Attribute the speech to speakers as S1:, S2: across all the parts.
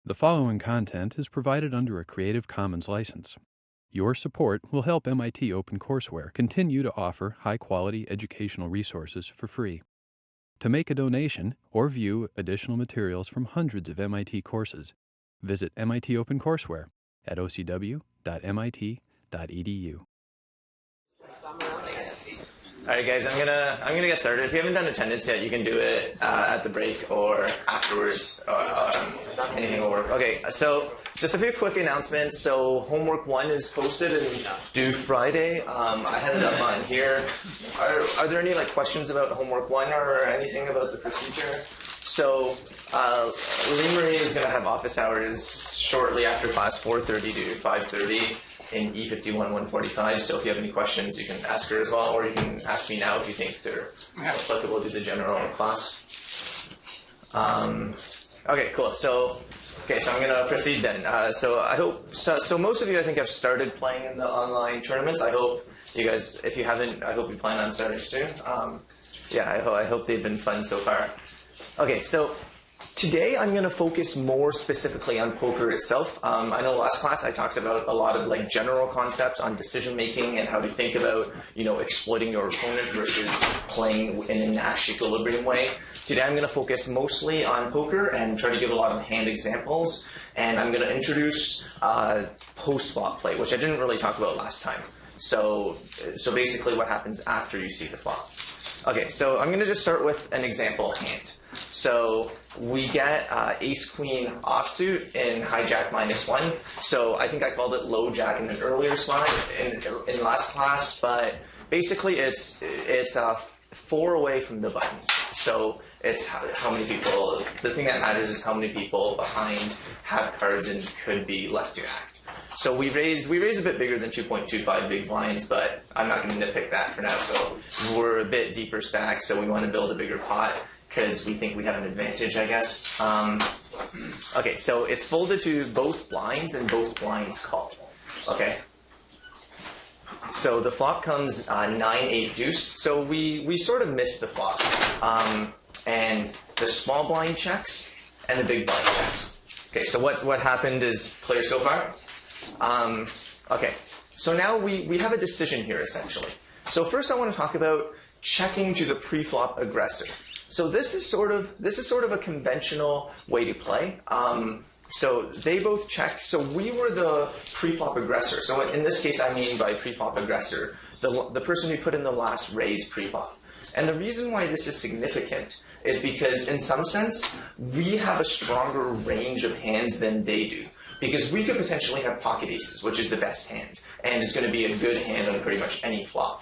S1: The following content is provided under a Creative Commons license. Your support will help MIT OpenCourseWare continue to offer high-quality educational resources for free. To make a donation or view additional materials from hundreds of MIT courses, visit MIT OpenCourseWare at ocw.mit.edu.
S2: All right, guys, I'm gonna get started. If you haven't done attendance yet, you can do it at the break or afterwards. Anything will work. Okay, so just a few quick announcements. So homework 1 is posted and due Friday. I had it up on here. Are there any questions about homework 1 or anything about the procedure? So Lee Marie is going to have office hours shortly after class, 4:30 to 5:30. In E51 145, so if you have any questions, you can ask her as well, or you can ask me now if you think they're applicable to the general class. Okay, cool. So I'm going to proceed then. So I hope, so most of you I think have started playing in the online tournaments. I hope you guys, if you haven't, I hope you plan on starting soon. I hope they've been fun so far. Okay, so today I'm going to focus more specifically on poker itself. I know last class I talked about a lot of general concepts on decision making and how to think about exploiting your opponent versus playing in a Nash equilibrium way. Today I'm going to focus mostly on poker and try to give a lot of hand examples, and I'm going to introduce post-flop play, which I didn't really talk about last time. So basically what happens after you see the flop. Okay, so I'm going to just start with an example hand. So we get ace-queen offsuit in hijack -1. So I think I called it low jack in an earlier slide in last class, but basically it's 4 away from the button. So it's how many people, the thing that matters is how many people behind have cards and could be left to act. So we raise a bit bigger than 2.25 big blinds, but I'm not going to nitpick that for now. So we're a bit deeper stacked, so we want to build a bigger pot because we think we have an advantage, I guess. Okay, so it's folded to both blinds and both blinds call. Okay. So the flop comes 9-8 deuce. So we sort of missed the flop. And the small blind checks and the big blind checks. Okay, so what happened is clear so far? Okay, so now we have a decision here essentially. So first I want to talk about checking to the pre-flop aggressor. So this is sort of a conventional way to play. So they both check. So we were the pre-flop aggressor. So in this case, I mean by pre-flop aggressor, the person who put in the last raise pre-flop. And the reason why this is significant is because in some sense, we have a stronger range of hands than they do. Because we could potentially have pocket aces, which is the best hand, and is going to be a good hand on pretty much any flop.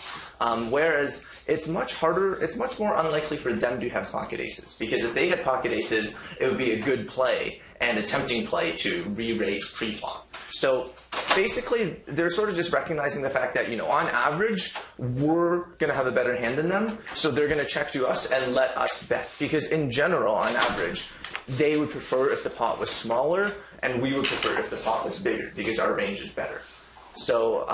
S2: Whereas it's much harder, it's much more unlikely for them to have pocket aces, because if they had pocket aces, it would be a good play and a tempting play to re-raise pre-flop. So basically, they're sort of just recognizing the fact that, on average, we're going to have a better hand than them, so they're going to check to us and let us bet. Because in general, on average, they would prefer if the pot was smaller, and we would prefer if the pot was bigger, because our range is better. So,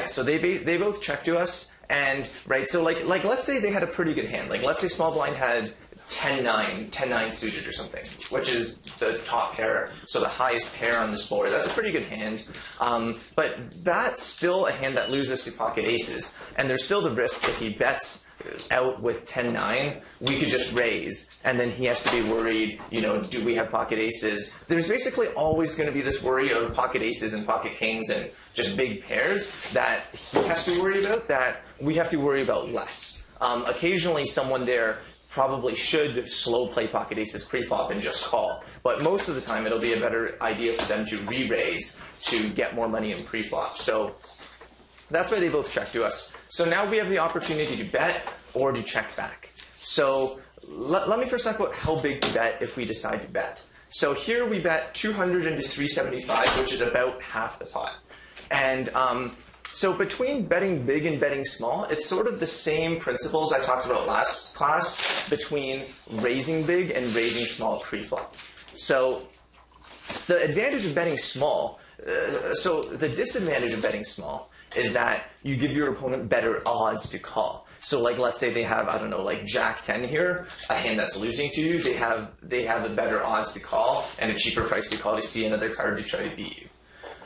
S2: so they both check to us, and, right, so let's say they had a pretty good hand. Let's say small blind had 10-9 suited or something, which is the top pair, so the highest pair on this board. That's a pretty good hand, but that's still a hand that loses to pocket aces, and there's still the risk if he bets out with 10-9, we could just raise, and then he has to be worried, do we have pocket aces? There's basically always going to be this worry of pocket aces and pocket kings and just big pairs that he has to worry about that we have to worry about less. Occasionally someone there probably should slow play pocket aces pre-flop and just call, but most of the time it'll be a better idea for them to re-raise to get more money in pre-flop. So that's why they both check to us. So now we have the opportunity to bet or to check back. So let me first talk about how big to bet if we decide to bet. So here we bet 200 into 375, which is about half the pot. And so between betting big and betting small, it's sort of the same principles I talked about last class between raising big and raising small pre-flop. So the advantage of betting small, so the disadvantage of betting small is that you give your opponent better odds to call. So like, let's say they have, I don't know, like Jack 10 here, a hand that's losing to you, they have a better odds to call and a cheaper price to call to see another card to try to beat you.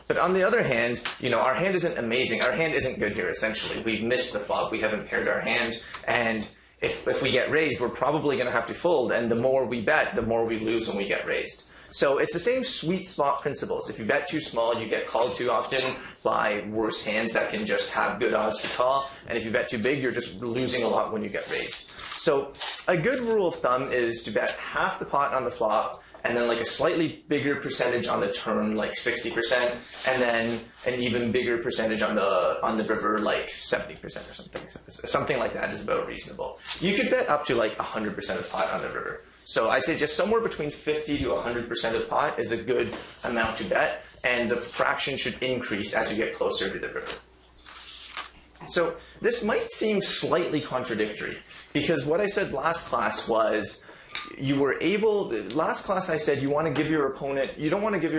S2: But on the other hand, our hand isn't amazing. Our hand isn't good here, essentially. We've missed the flop. We haven't paired our hand. And if we get raised, we're probably going to have to fold. And the more we bet, the more we lose when we get raised. So it's the same sweet spot principles. If you bet too small, you get called too often by worse hands that can just have good odds to call. And if you bet too big, you're just losing a lot when you get raised. So a good rule of thumb is to bet half the pot on the flop, and then like a slightly bigger percentage on the turn, like 60%, and then an even bigger percentage on the river, like 70% or something. Something like that is about reasonable. You could bet up to like 100% of pot on the river. So I'd say just somewhere between 50 to 100% of pot is a good amount to bet, and the fraction should increase as you get closer to the river. So this might seem slightly contradictory, because what I said last class was last class I said you don't want to give your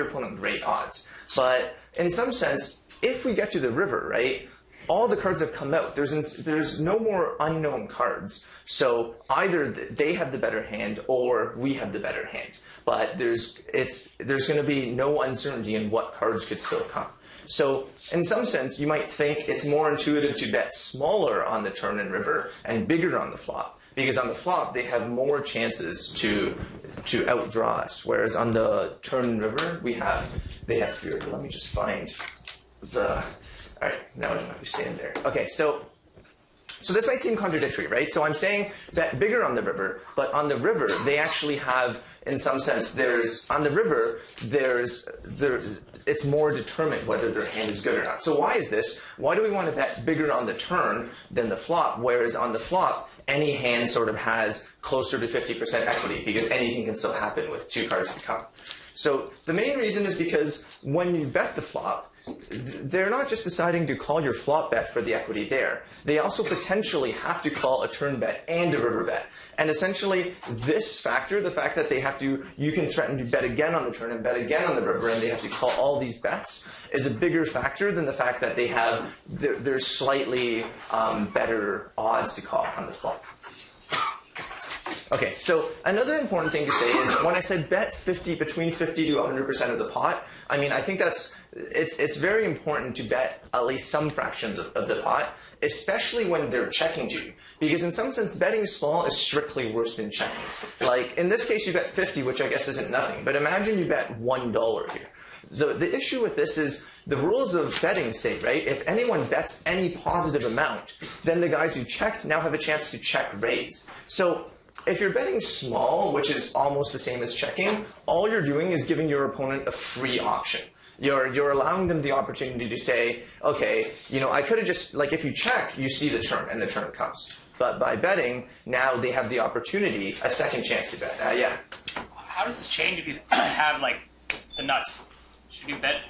S2: opponent great odds. But in some sense, if we get to the river, right, all the cards have come out. There's no more unknown cards. So either they have the better hand or we have the better hand. But there's going to be no uncertainty in what cards could still come. So in some sense, you might think it's more intuitive to bet smaller on the turn and river and bigger on the flop. Because on the flop, they have more chances to outdraw us. Whereas on the turn and river, they have fewer. Let me just find all right, now I don't have to stand there. Okay, so this might seem contradictory, right? So I'm saying that bigger on the river, but on the river, they actually have, in some sense, it's more determined whether their hand is good or not. So why is this? Why do we want to bet bigger on the turn than the flop, whereas on the flop, any hand sort of has closer to 50% equity, because anything can still happen with two cards to come. So the main reason is because when you bet the flop, they're not just deciding to call your flop bet for the equity there. They also potentially have to call a turn bet and a river bet. And essentially, this factor, the fact that you can threaten to bet again on the turn and bet again on the river, and they have to call all these bets, is a bigger factor than the fact that there's slightly better odds to call on the flop. Okay, so another important thing to say is when I said bet between 50 to 100% of the pot, I mean, I think it's very important to bet at least some fractions of the pot, especially when they're checking you. Because in some sense, betting small is strictly worse than checking. Like, in this case, you bet 50, which I guess isn't nothing. But imagine you bet $1 here. The issue with this is the rules of betting say, right, if anyone bets any positive amount, then the guys who checked now have a chance to check raise. So if you're betting small, which is almost the same as checking, all you're doing is giving your opponent a free option. You're allowing them the opportunity to say, okay, I could have just, like, if you check, you see the turn, and the turn comes. But by betting, now they have the opportunity, a second chance to bet. Yeah.
S3: How does this change if you have, like, the nuts? Should you bet?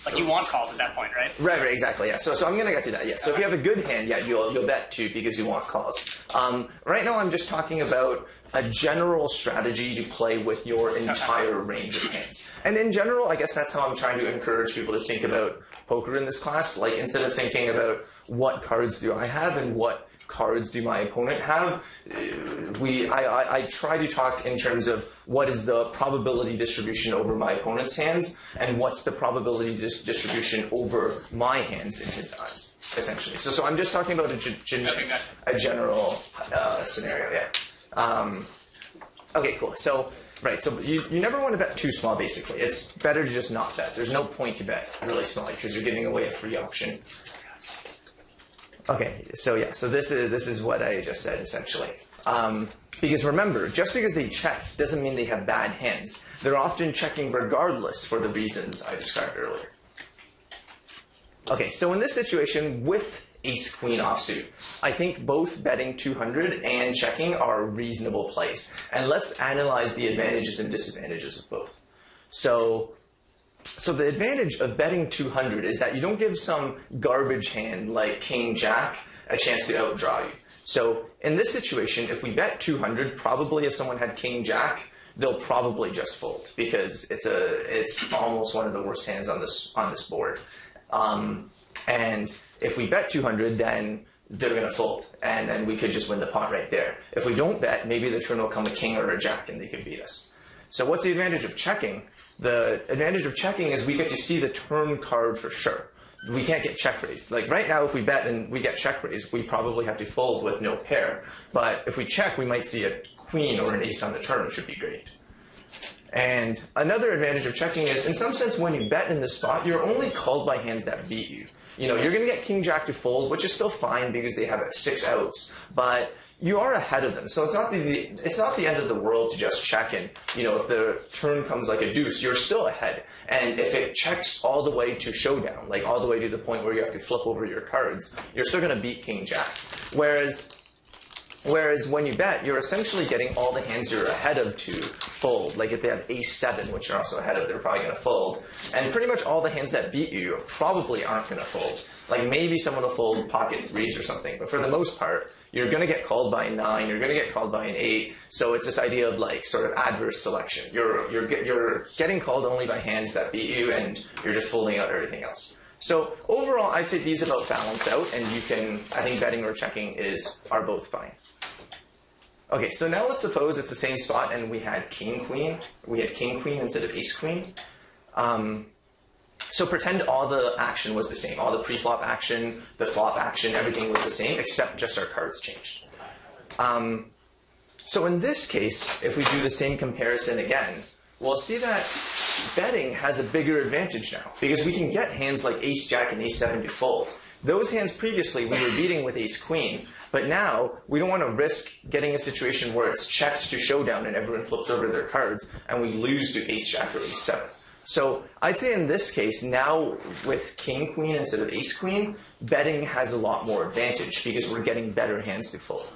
S3: Like, you want calls at that point, right?
S2: Right, exactly, yeah. So I'm going to get to that, yeah. So if you have a good hand, yeah, you'll bet too because you want calls. Right now I'm just talking about a general strategy to play with your entire range of hands. And in general, I guess that's how I'm trying to encourage people to think about poker in this class. Like, instead of thinking about what cards do I have and what cards do my opponent have, I try to talk in terms of what is the probability distribution over my opponent's hands and what's the probability distribution over my hands in his eyes, essentially. So I'm just talking about a general scenario, yeah. Okay, cool. So, right, so you never want to bet too small, basically. It's better to just not bet. There's no point to bet really small because you're giving away a free option. Okay, so yeah, so this is what I just said, essentially. Because remember, just because they checked doesn't mean they have bad hands. They're often checking regardless for the reasons I described earlier. Okay, so in this situation, with ace-queen offsuit, I think both betting 200 and checking are reasonable plays. And let's analyze the advantages and disadvantages of both. So the advantage of betting 200 is that you don't give some garbage hand like king-jack a chance to outdraw you. So in this situation, if we bet 200, probably if someone had king-jack, they'll probably just fold because it's almost one of the worst hands on this board. And if we bet 200, then they're going to fold, and then we could just win the pot right there. If we don't bet, maybe the turn will come a king or a jack, and they could beat us. So what's the advantage of checking? The advantage of checking is we get to see the turn card for sure. We can't get check raised. Like right now, if we bet and we get check raised, we probably have to fold with no pair. But if we check, we might see a queen or an ace on the turn, which would be great. And another advantage of checking is, in some sense, when you bet in the spot, you're only called by hands that beat you. You know, you're going to get king jack to fold, which is still fine because they have 6 outs, but you are ahead of them. So it's not the end of the world to just check in. You know, if the turn comes like a deuce, you're still ahead. And if it checks all the way to showdown, like all the way to the point where you have to flip over your cards, you're still going to beat king jack. Whereas when you bet, you're essentially getting all the hands you're ahead of to fold. Like if they have ace 7, which you're also ahead of, they're probably going to fold. And pretty much all the hands that beat you probably aren't going to fold. Like maybe someone will fold pocket 3s or something, but for the most part, you're going to get called by a 9, you're going to get called by an 8. So it's this idea of like sort of adverse selection. You're getting called only by hands that beat you, and you're just folding out everything else. So overall, I'd say these about balance out, and I think betting or checking are both fine. Okay, so now let's suppose it's the same spot and we had king-queen. We had king-queen instead of ace-queen. So pretend all the action was the same. All the pre-flop action, the flop action, everything was the same, except just our cards changed. So in this case, if we do the same comparison again, we'll see that betting has a bigger advantage now, because we can get hands like ace-jack and ace-7 to fold. Those hands previously we were beating with ace-queen, but now we don't want to risk getting a situation where it's checked to showdown and everyone flips over their cards and we lose to ace-jack or ace-7. So I'd say in this case, now with king-queen instead of ace-queen, betting has a lot more advantage because we're getting better hands to fold.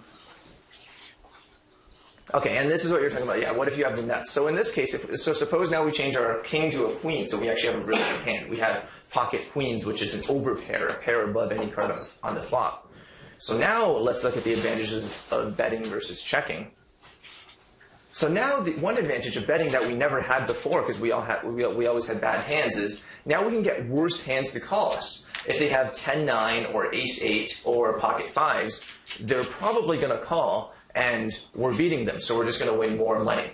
S2: Okay, and this is what you're talking about. Yeah, what if you have the nuts? So in this case, suppose now we change our king to a queen, so we actually have a really good hand. We have pocket queens, which is an overpair, a pair above any card on the flop. So now let's look at the advantages of betting versus checking. So now the one advantage of betting that we never had before, because we always had bad hands, is now we can get worse hands to call us. If they have 10-9 or ace-8 or pocket 5s, they're probably going to call, and we're beating them, so we're just going to win more money.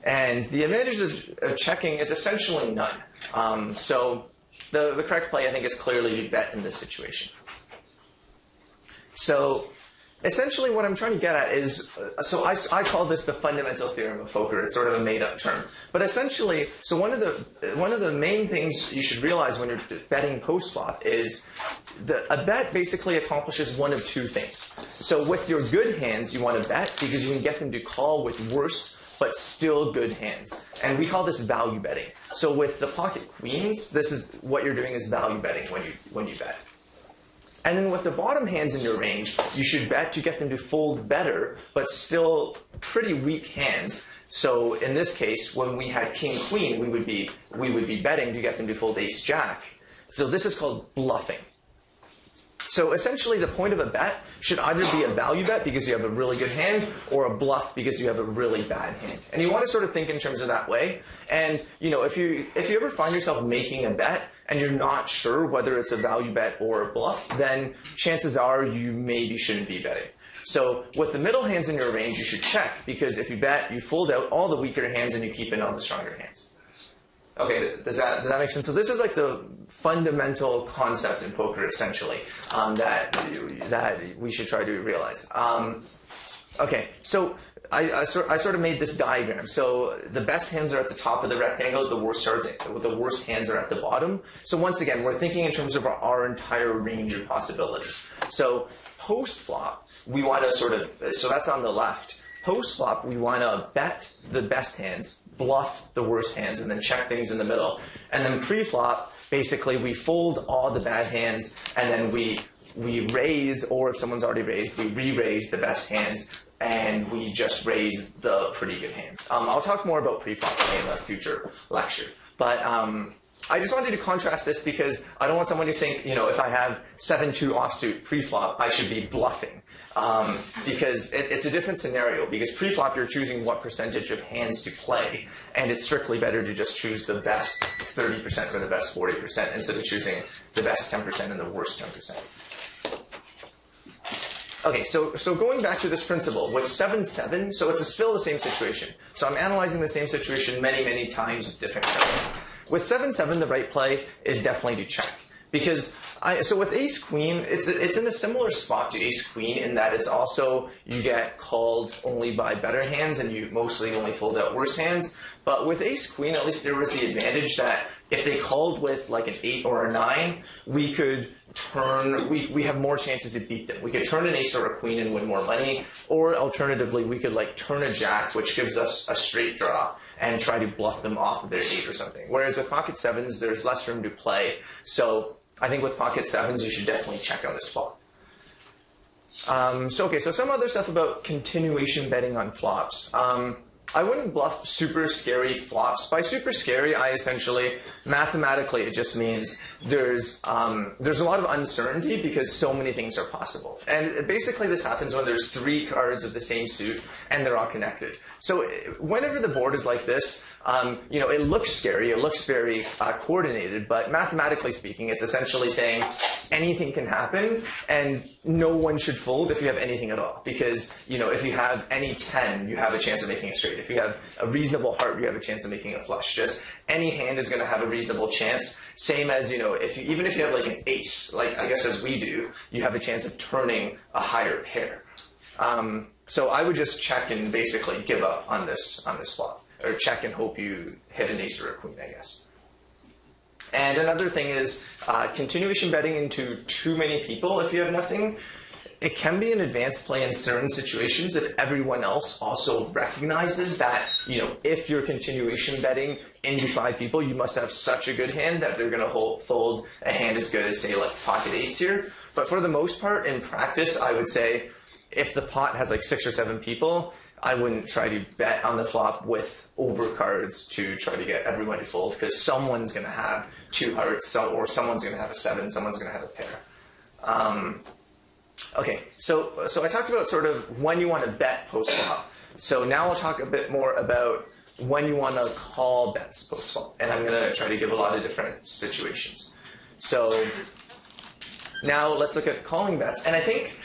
S2: And the advantage of checking is essentially none. So the correct play, I think, is clearly to bet in this situation. So essentially what I'm trying to get at is, so I call this the fundamental theorem of poker. It's sort of a made-up term. But essentially, so one of the main things you should realize when you're betting post-flop is a bet basically accomplishes one of two things. So with your good hands, you want to bet because you can get them to call with worse but still good hands. And we call this value betting. So with the pocket queens, this is what you're doing is value betting when you bet. And then with the bottom hands in your range, you should bet to get them to fold better, but still pretty weak hands. So in this case, when we had king-queen, we would be betting to get them to fold ace-jack. So this is called bluffing. So essentially, the point of a bet should either be a value bet because you have a really good hand, or a bluff because you have a really bad hand. And you want to sort of think in terms of that way. And you know, if you ever find yourself making a bet and you're not sure whether it's a value bet or a bluff, then chances are you maybe shouldn't be betting. So with the middle hands in your range, you should check, because if you bet, you fold out all the weaker hands and you keep in all the stronger hands. Okay, does that make sense? So this is like the fundamental concept in poker, essentially, that we should try to realize. Okay, so I sort of made this diagram. So the best hands are at the top of the rectangles, the worst hands are at the bottom. So once again, we're thinking in terms of our entire range of possibilities. So post-flop, we want to sort of, so that's on the left. Post-flop, we want to bet the best hands, bluff the worst hands, and then check things in the middle. And then pre-flop, basically we fold all the bad hands, and then we raise, or if someone's already raised, we re-raise the best hands, and we just raise the pretty good hands. I'll talk more about pre-flop in a future lecture. But I just wanted to contrast this because I don't want someone to think, you know, if I have 7-2 offsuit pre-flop, I should be bluffing. Because it's a different scenario, because pre-flop you're choosing what percentage of hands to play, and it's strictly better to just choose the best 30% or the best 40% instead of choosing the best 10% and the worst 10%. Okay, so going back to this principle, with 7-7, so it's still the same situation. So I'm analyzing the same situation many, many times with different cards. With 7-7, the right play is definitely to check. Because so with ace queen, it's in a similar spot to ace queen in that it's also, you get called only by better hands and you mostly only fold out worse hands. But with ace queen, at least there was the advantage that if they called with like an 8 or a 9, we could turn, we have more chances to beat them. We could turn an ace or a queen and win more money, or alternatively, we could like turn a jack, which gives us a straight draw, and try to bluff them off of their 8 or something. Whereas with pocket 7s, there's less room to play. So I think with pocket 7s, you should definitely check on this flop. So some other stuff about continuation betting on flops. I wouldn't bluff super scary flops. By super scary, I essentially, mathematically, it just means there's a lot of uncertainty because so many things are possible. And basically this happens when there's 3 cards of the same suit and they're all connected. So whenever the board is like this, it looks scary, it looks very coordinated, but mathematically speaking, it's essentially saying anything can happen and no one should fold if you have anything at all. Because, if you have any 10, you have a chance of making a straight. If you have a reasonable heart, you have a chance of making a flush. Just any hand is going to have a reasonable chance. Same as, even if you have like an ace, like I guess as we do, you have a chance of turning a higher pair. So I would just check and basically give up on this flop, or check and hope you hit an ace or a queen, I guess. And another thing is continuation betting into too many people if you have nothing. It can be an advanced play in certain situations if everyone else also recognizes that, if you're continuation betting into 5 people, you must have such a good hand that they're going to fold a hand as good as, say, like pocket 8s here. But for the most part, in practice, I would say if the pot has like 6 or 7 people, I wouldn't try to bet on the flop with overcards to try to get everyone to fold, because someone's going to have 2 hearts, or someone's going to have a 7, someone's going to have a pair. Okay, so I talked about sort of when you want to bet post-flop. So now I'll talk a bit more about when you want to call bets post-flop. And I'm going to try to give a lot of different situations. So now let's look at calling bets. And I think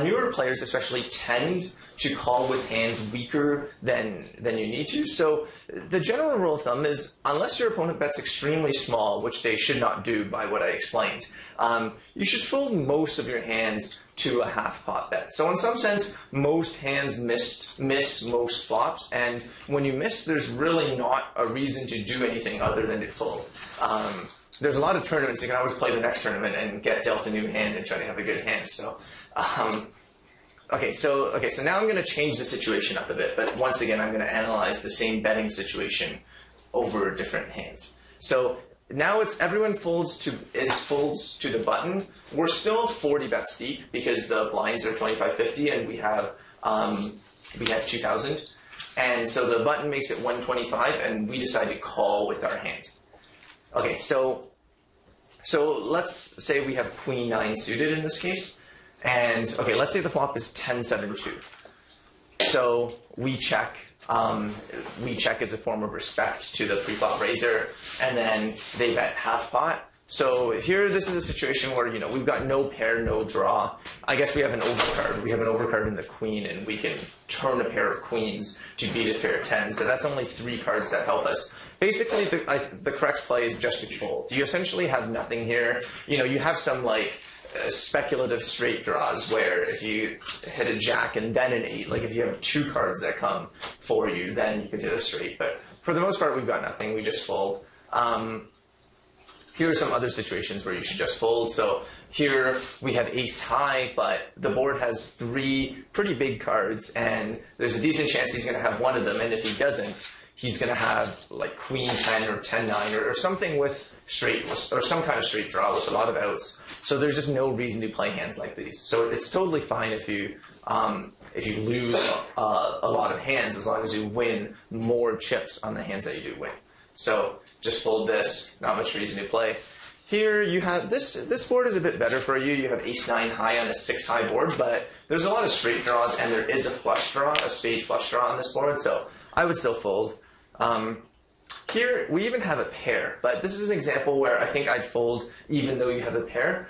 S2: newer players especially tend to call with hands weaker than you need to. So the general rule of thumb is, unless your opponent bets extremely small, which they should not do by what I explained, you should fold most of your hands to a half pot bet. So in some sense, most hands miss most flops, and when you miss, there's really not a reason to do anything other than to fold. There's a lot of tournaments, you can always play the next tournament and get dealt a new hand and try to have a good hand. So, so now I'm going to change the situation up a bit, but once again, I'm going to analyze the same betting situation over different hands. So now everyone folds to the button. We're still 40 bets deep because the blinds are 25-50 and we have 2,000. And so the button makes it 125 and we decide to call with our hand. Okay, so let's say we have queen 9 suited in this case, and okay, let's say the flop is 10-7-2. So we check as a form of respect to the pre-flop raiser, and then they bet half pot. So here, this is a situation where, we've got no pair, no draw. I guess we have an overcard. We have an overcard in the queen, and we can turn a pair of queens to beat his pair of 10s, but that's only 3 cards that help us. Basically, the correct play is just to fold. You essentially have nothing here. You have some, speculative straight draws where if you hit a jack and then an 8, like if you have 2 cards that come for you, then you could hit a straight. But for the most part, we've got nothing. We just fold. Here are some other situations where you should just fold. So here we have ace high, but the board has 3 pretty big cards, and there's a decent chance he's going to have one of them. And if he doesn't, he's going to have like queen 10 or 10-9 or something with straight, or some kind of straight draw with a lot of outs. So there's just no reason to play hands like these. So it's totally fine if you lose a lot of hands, as long as you win more chips on the hands that you do win. So just fold this, not much reason to play. Here you have, this board is a bit better for you. You have ace 9 high on a 6 high board, but there's a lot of straight draws and there is a flush draw, a spade flush draw on this board, so I would still fold. Here we even have a pair, but this is an example where I think I'd fold even though you have a pair.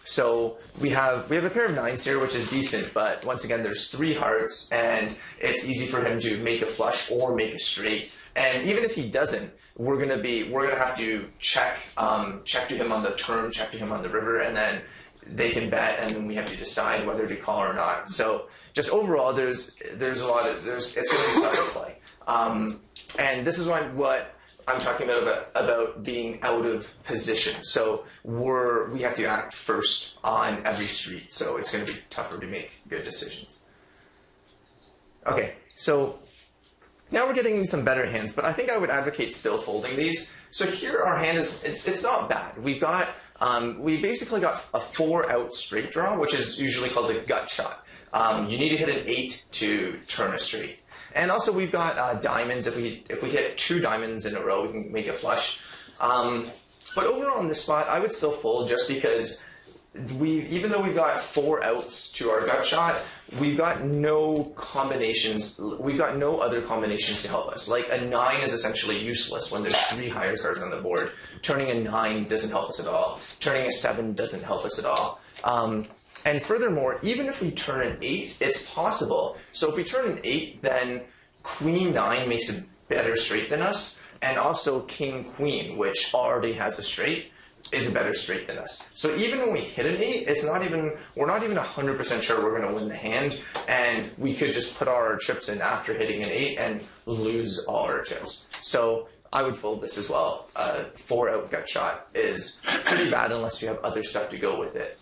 S2: So we have a pair of nines here, which is decent, but once again, there's 3 hearts, and it's easy for him to make a flush or make a straight. And even if he doesn't, we're gonna have to check to him on the turn, check to him on the river, and then they can bet, and then we have to decide whether to call or not. So just overall, it's gonna be tough to play. And this is what I'm talking about being out of position. So we have to act first on every street. So it's going to be tougher to make good decisions. Okay, so now we're getting some better hands, but I think I would advocate still folding these. So here our hand it's not bad. We basically got a 4-out straight draw, which is usually called a gut shot. You need to hit an 8 to turn a straight. And also we've got diamonds. If we hit 2 diamonds in a row, we can make a flush. But overall in this spot, I would still fold just because even though we've got 4 outs to our gut shot, we've got no combinations. We've got no other combinations to help us. Like a 9 is essentially useless when there's 3 higher cards on the board. Turning a 9 doesn't help us at all. Turning a 7 doesn't help us at all. And furthermore, even if we turn an 8, it's possible. So if we turn an 8, then Queen 9 makes a better straight than us, and also King Queen, which already has a straight, is a better straight than us. So even when we hit an 8, we're not even 100% sure we're going to win the hand, and we could just put our chips in after hitting an 8 and lose all our chips. So I would fold this as well. 4-out gut shot is pretty bad unless you have other stuff to go with it.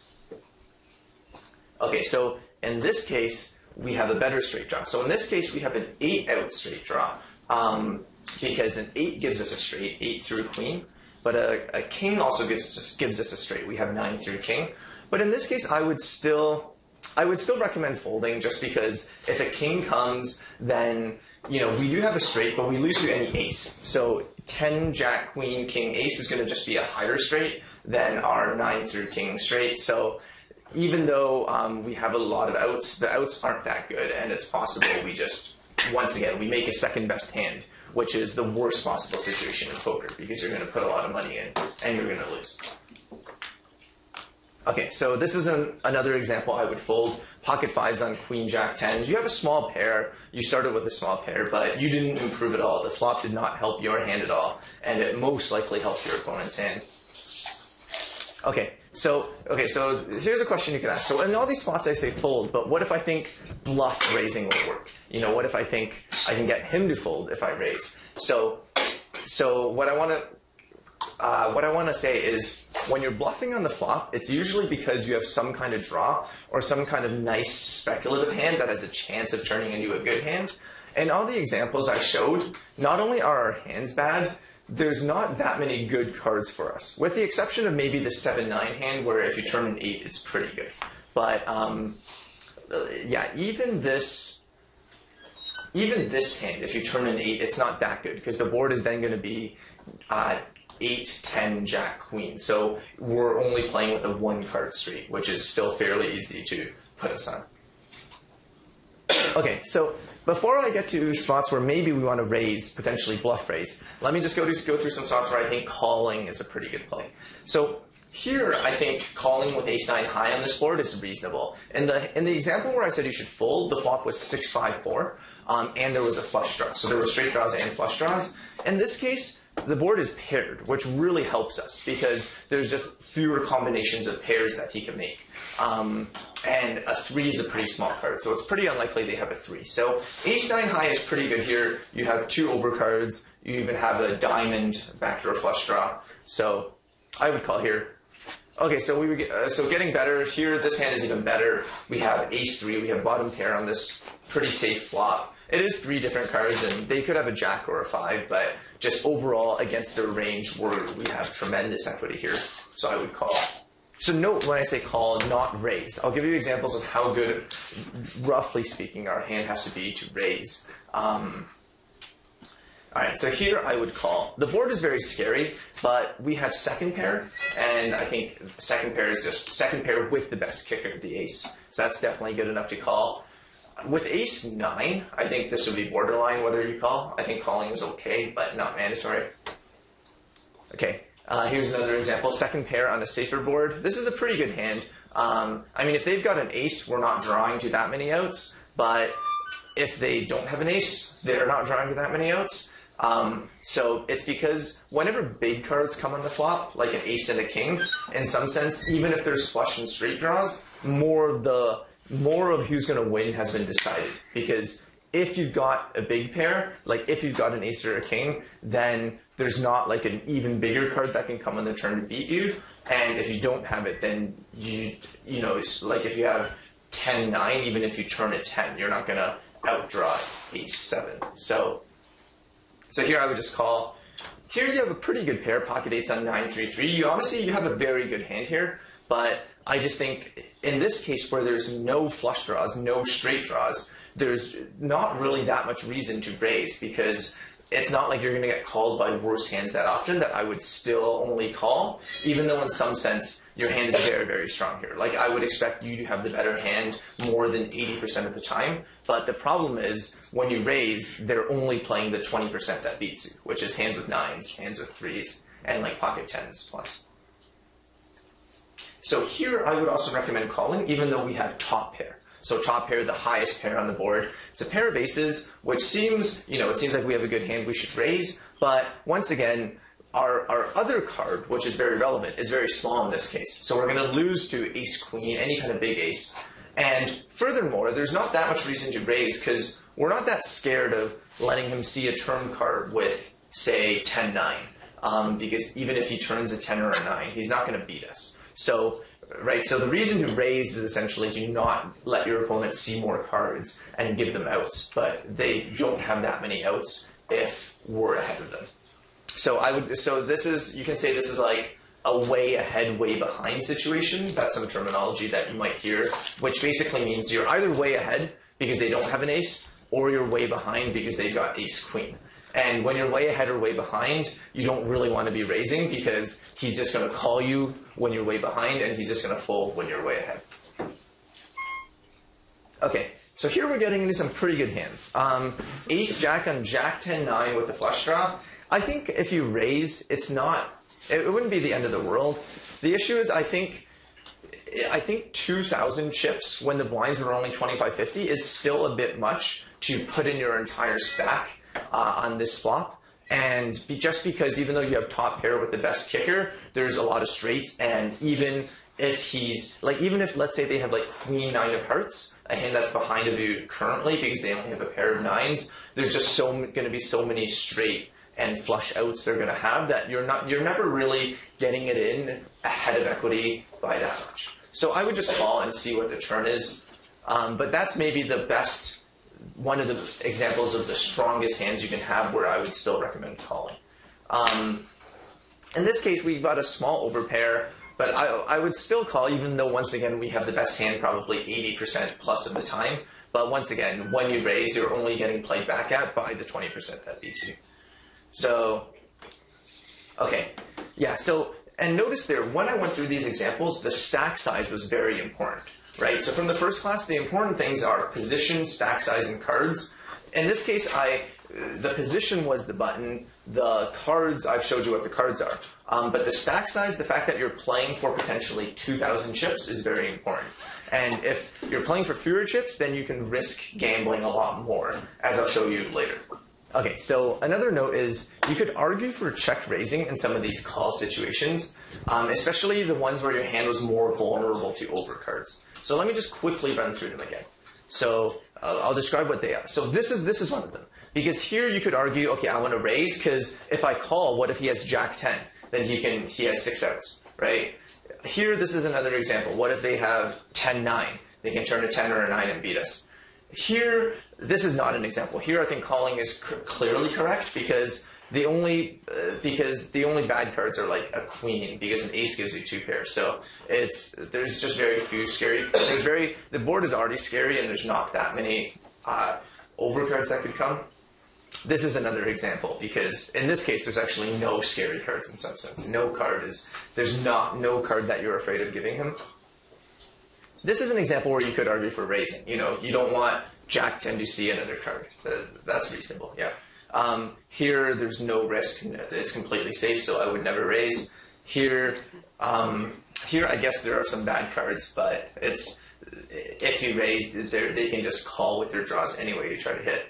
S2: Okay, so in this case, we have a better straight draw. So in this case, we have an 8-out straight draw because an 8 gives us a straight, 8 through Queen, but a King also gives us a straight. We have 9 through King. But in this case, I would still recommend folding just because if a King comes, then we do have a straight, but we lose to any ace. So 10, Jack, Queen, King, Ace is going to just be a higher straight than our 9 through King straight. So even though we have a lot of outs, the outs aren't that good, and it's possible once again, we make a second best hand, which is the worst possible situation in poker because you're going to put a lot of money in and you're going to lose. Okay, so this is another example I would fold. Pocket 5s on Queen, Jack, 10s. You have a small pair. You started with a small pair, but you didn't improve at all. The flop did not help your hand at all, and it most likely helped your opponent's hand. Okay, so here's a question you can ask. So in all these spots I say fold, but what if I think bluff raising will work? What if I think I can get him to fold if I raise? So what I want to say is when you're bluffing on the flop, it's usually because you have some kind of draw or some kind of nice speculative hand that has a chance of turning into a good hand. And all the examples I showed, not only are our hands bad, there's not that many good cards for us, with the exception of maybe the 7-9 hand, where if you turn an 8, it's pretty good. But yeah, even this hand, if you turn an 8, it's not that good because the board is then going to be 8, 10, Jack, Queen. So we're only playing with a 1-card straight, which is still fairly easy to put us on. Okay, so before I get to spots where maybe we want to raise, potentially bluff raise, let me just go through some spots where I think calling is a pretty good play. So here, I think calling with ace-9 high on this board is reasonable. In the example where I said you should fold, the flop was 6-5-4, and there was a flush draw. So there were straight draws and flush draws. In this case, the board is paired, which really helps us because there's just fewer combinations of pairs that he can make. And a 3 is a pretty small card, so it's pretty unlikely they have a 3. So ace-9 high is pretty good here. You have 2 overcards. You even have a diamond backdoor flush draw. So I would call here. Okay, so so getting better here. This hand is even better. We have ace-3. We have bottom pair on this pretty safe flop. It is 3 different cards, and they could have a jack or a 5, but just overall against their range, we have tremendous equity here. So I would call. So note when I say call, not raise. I'll give you examples of how good, roughly speaking, our hand has to be to raise. All right, so here I would call. The board is very scary, but we have second pair, and I think second pair is just second pair with the best kicker, the ace. So that's definitely good enough to call. With ace-9, I think this would be borderline whether you call. I think calling is okay, but not mandatory. Okay, Here's another example, second pair on a safer board. This is a pretty good hand. I mean, if they've got an ace, we're not drawing to that many outs, but if they don't have an ace, they're not drawing to that many outs. So it's because whenever big cards come on the flop, like an ace and a king, in some sense, even if there's flush and straight draws, more of who's going to win has been decided. Because if you've got a big pair, like if you've got an ace or a king, then there's not like an even bigger card that can come on the turn to beat you. And if you don't have it, then you know, it's like if you have 10-9, even if you turn it 10, you're not going to outdraw ace 7. So here I would just call. Here you have a pretty good pair, pocket eights on 9-3-3. You have a very good hand here, but I just think in this case where there's no flush draws, no straight draws, there's not really that much reason to raise, because it's not like you're going to get called by worse hands that often, that I would still only call, even though in some sense your hand is very, very strong here. Like I would expect you to have the better hand more than 80% of the time, but the problem is when you raise, they're only playing the 20% that beats you, which is hands with 9s, hands with 3s, and like pocket 10s plus. So here I would also recommend calling, even though we have top pair. So top pair, the highest pair on the board. It's a pair of aces, which seems, it seems like we have a good hand we should raise. But once again, our other card, which is very relevant, is very small in this case. So we're going to lose to ace queen, any kind of big ace. And furthermore, there's not that much reason to raise, because we're not that scared of letting him see a turn card with, say, 10-9. Because even if he turns a 10 or a 9, he's not going to beat us. So the reason to raise is essentially to not let your opponent see more cards and give them outs, but they don't have that many outs if we're ahead of them. You can say this is like a way ahead, way behind situation. That's some terminology that you might hear, which basically means you're either way ahead because they don't have an ace, or you're way behind because they've got ace queen. And when you're way ahead or way behind, you don't really want to be raising, because he's just going to call you when you're way behind, and he's just going to fold when you're way ahead. Okay, so here we're getting into some pretty good hands. Ace jack on jack 10-9 with the flush draw. I think if you raise, it wouldn't be the end of the world. The issue is I think 2,000 chips when the blinds were only 25-50 is still a bit much to put in your entire stack on this flop. And just because even though you have top pair with the best kicker, there's a lot of straights, and even if let's say they have like queen 9 of hearts, a hand that's behind of you currently because they only have a pair of 9s, there's just going to be so many straight and flush outs they're going to have that you're never really getting it in ahead of equity by that much. So I would just call and see what the turn is. But that's maybe one of the examples of the strongest hands you can have where I would still recommend calling. In this case, we've got a small overpair, but I would still call, even though once again we have the best hand probably 80% plus of the time. But once again, when you raise, you're only getting played back at by the 20% that beats you. So, okay, yeah, and notice there, when I went through these examples, the stack size was very important. Right, so from the first class, the important things are position, stack size, and cards. In this case, the position was the button. The cards, I've showed you what the cards are. But the stack size, the fact that you're playing for potentially 2,000 chips is very important. And if you're playing for fewer chips, then you can risk gambling a lot more, as I'll show you later. Okay, so another note is you could argue for check raising in some of these call situations, especially the ones where your hand was more vulnerable to overcards. So let me just quickly run through them again. So I'll describe what they are. So this is one of them. Because here you could argue, okay, I want to raise because if I call, what if he has jack 10? Then he has 6 outs, right? Here, this is another example. What if they have 10-9? They can turn a 10 or a 9 and beat us. Here, this is not an example. Here, I think calling is clearly correct because the only bad cards are like a queen, because an ace gives you 2 pairs. So there's just very few scary. The board is already scary, and there's not that many overcards that could come. This is another example because in this case there's actually no scary cards in some sense. No card that you're afraid of giving him. This is an example where you could argue for raising. You don't want jack 10 to see another card. That's reasonable, yeah. Here, there's no risk. It's completely safe, so I would never raise. Here, I guess there are some bad cards, but if you raise, they can just call with their draws anyway to try to hit.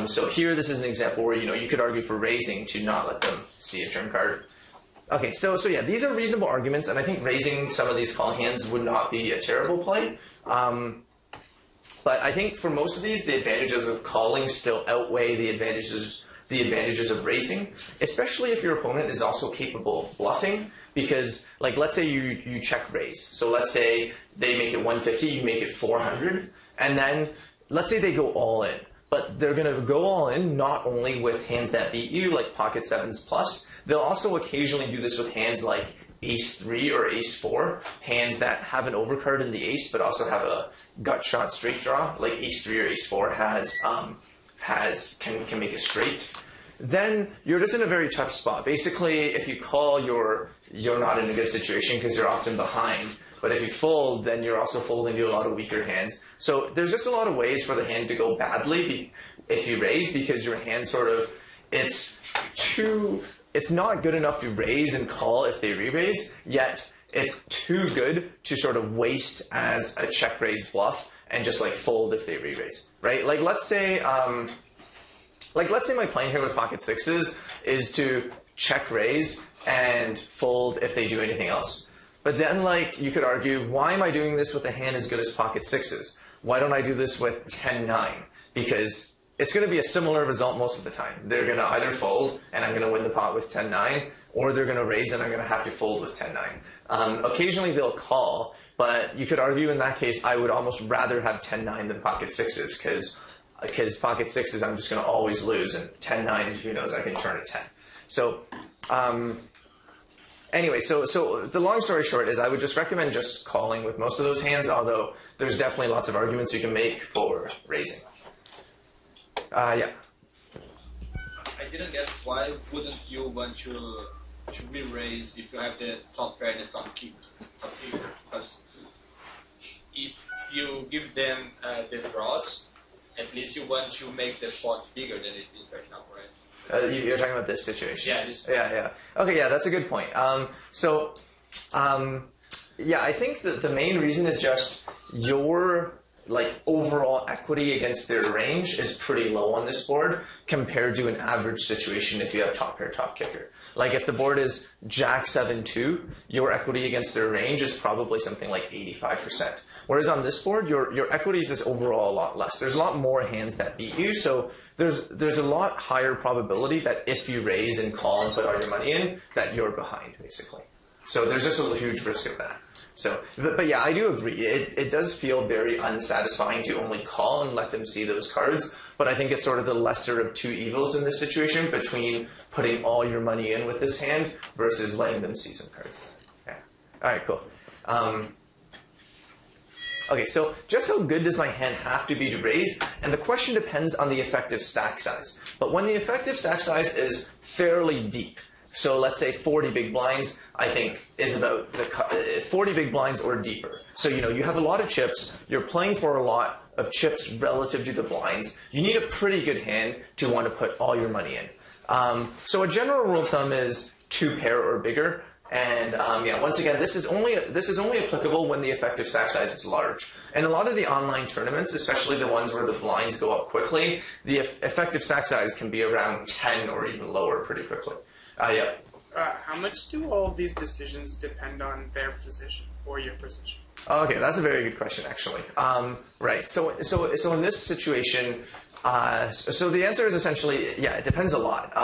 S2: So here, this is an example where you could argue for raising to not let them see a turn card. Okay, so yeah, these are reasonable arguments, and I think raising some of these call hands would not be a terrible play. But I think for most of these, the advantages of calling still outweigh the advantages of raising, especially if your opponent is also capable of bluffing. Because, like, let's say you check raise. So let's say they make it 150, you make it 400, and then let's say they go all in. But they're going to go all in not only with hands that beat you, like pocket sevens plus. They'll also occasionally do this with hands like ace 3 or ace 4, hands that have an overcard in the ace, but also have a gut shot straight draw, like ace 3 or ace 4 can make a straight. Then you're just in a very tough spot. Basically, if you call, you're not in a good situation because you're often behind. But if you fold, then you're also folding to a lot of weaker hands. So there's just a lot of ways for the hand to go badly if you raise, because your hand it's not good enough to raise and call if they re-raise, yet it's too good to sort of waste as a check raise bluff and just like fold if they re-raise, right? Like let's say my plan here with pocket sixes is to check raise and fold if they do anything else. But then, like, you could argue, why am I doing this with a hand as good as pocket sixes? Why don't I do this with 10-9? Because it's going to be a similar result most of the time. They're going to either fold, and I'm going to win the pot with 10-9, or they're going to raise, and I'm going to have to fold with 10-9. Occasionally, they'll call, but you could argue in that case, I would almost rather have 10-9 than pocket sixes, because pocket sixes, I'm just going to always lose, and 10-9, who knows, I can turn a 10. So, anyway, so the long story short is I would just recommend just calling with most of those hands, although there's definitely lots of arguments you can make for raising. Yeah.
S4: I didn't get why wouldn't you want to re-raise if you have the top pair and the top kicker? Because if you give them the draws, at least you want to make the pot bigger than it is right now, right?
S2: You're talking about this situation?
S4: Yeah.
S2: Yeah. Okay, yeah, that's a good point. Yeah, I think that the main reason is just your overall equity against their range is pretty low on this board compared to an average situation if you have top pair, top kicker. Like if the board is Jack 7-2, your equity against their range is probably something like 85%. Whereas on this board, your equity is just overall a lot less. There's a lot more hands that beat you, so there's a lot higher probability that if you raise and call and put all your money in, that you're behind, basically. So there's just a huge risk of that. So, but yeah, I do agree. It does feel very unsatisfying to only call and let them see those cards, but I think it's sort of the lesser of two evils in this situation between putting all your money in with this hand versus letting them see some cards. Yeah. All right, cool. Okay, so just how good does my hand have to be to raise? And the question depends on the effective stack size. But when the effective stack size is fairly deep, so let's say 40 big blinds, I think is about 40 big blinds or deeper. So, you have a lot of chips, you're playing for a lot of chips relative to the blinds. You need a pretty good hand to want to put all your money in. So a general rule of thumb is 2 pair or bigger. And yeah, once again, this is only applicable when the effective stack size is large. And a lot of the online tournaments, especially the ones where the blinds go up quickly, the effective stack size can be around 10 or even lower pretty quickly. Yeah.
S5: How much do all of these decisions depend on their position or your position?
S2: Okay, that's a very good question, actually. Right. So in this situation, so the answer is essentially, yeah, it depends a lot.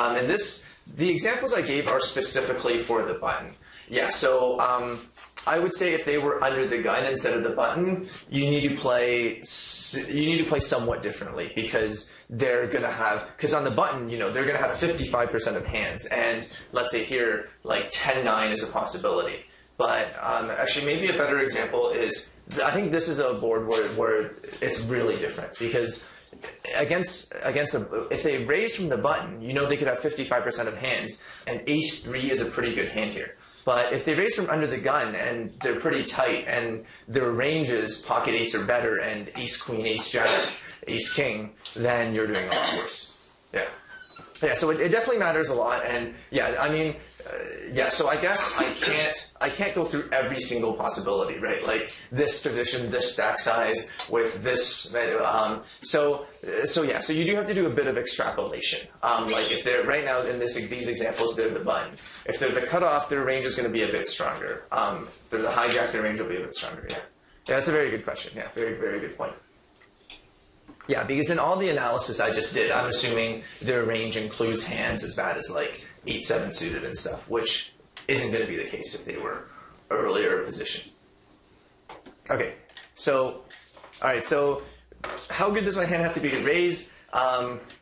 S2: The examples I gave are specifically for the button. Yeah, so I would say if they were under the gun instead of the button, you need to play somewhat differently because because on the button, they're gonna have 55% of hands, and let's say here, like 10-9 is a possibility. But actually, maybe a better example is, I think this is a board where it's really different because if they raise from the button, they could have 55% of hands, and ace 3 is a pretty good hand here. But if they raise from under the gun and they're pretty tight and their range is pocket 8s or better and ace queen, ace jack, ace king, then you're doing a lot worse. Yeah. Yeah, so it definitely matters a lot, and yeah, I mean, yeah. So I guess I can't go through every single possibility, right? Like this position, this stack size with this. So yeah, so you do have to do a bit of extrapolation. Like if they're right now in these examples, they're the button. If they're the cutoff, their range is going to be a bit stronger. If they're the hijack, their range will be a bit stronger. Yeah, that's a very good question. Yeah, very very good point. Yeah, because in all the analysis I just did, I'm assuming their range includes hands as bad as like 8-7 suited and stuff, which isn't going to be the case if they were earlier positioned. Okay, so, all right, so how good does my hand have to be to raise?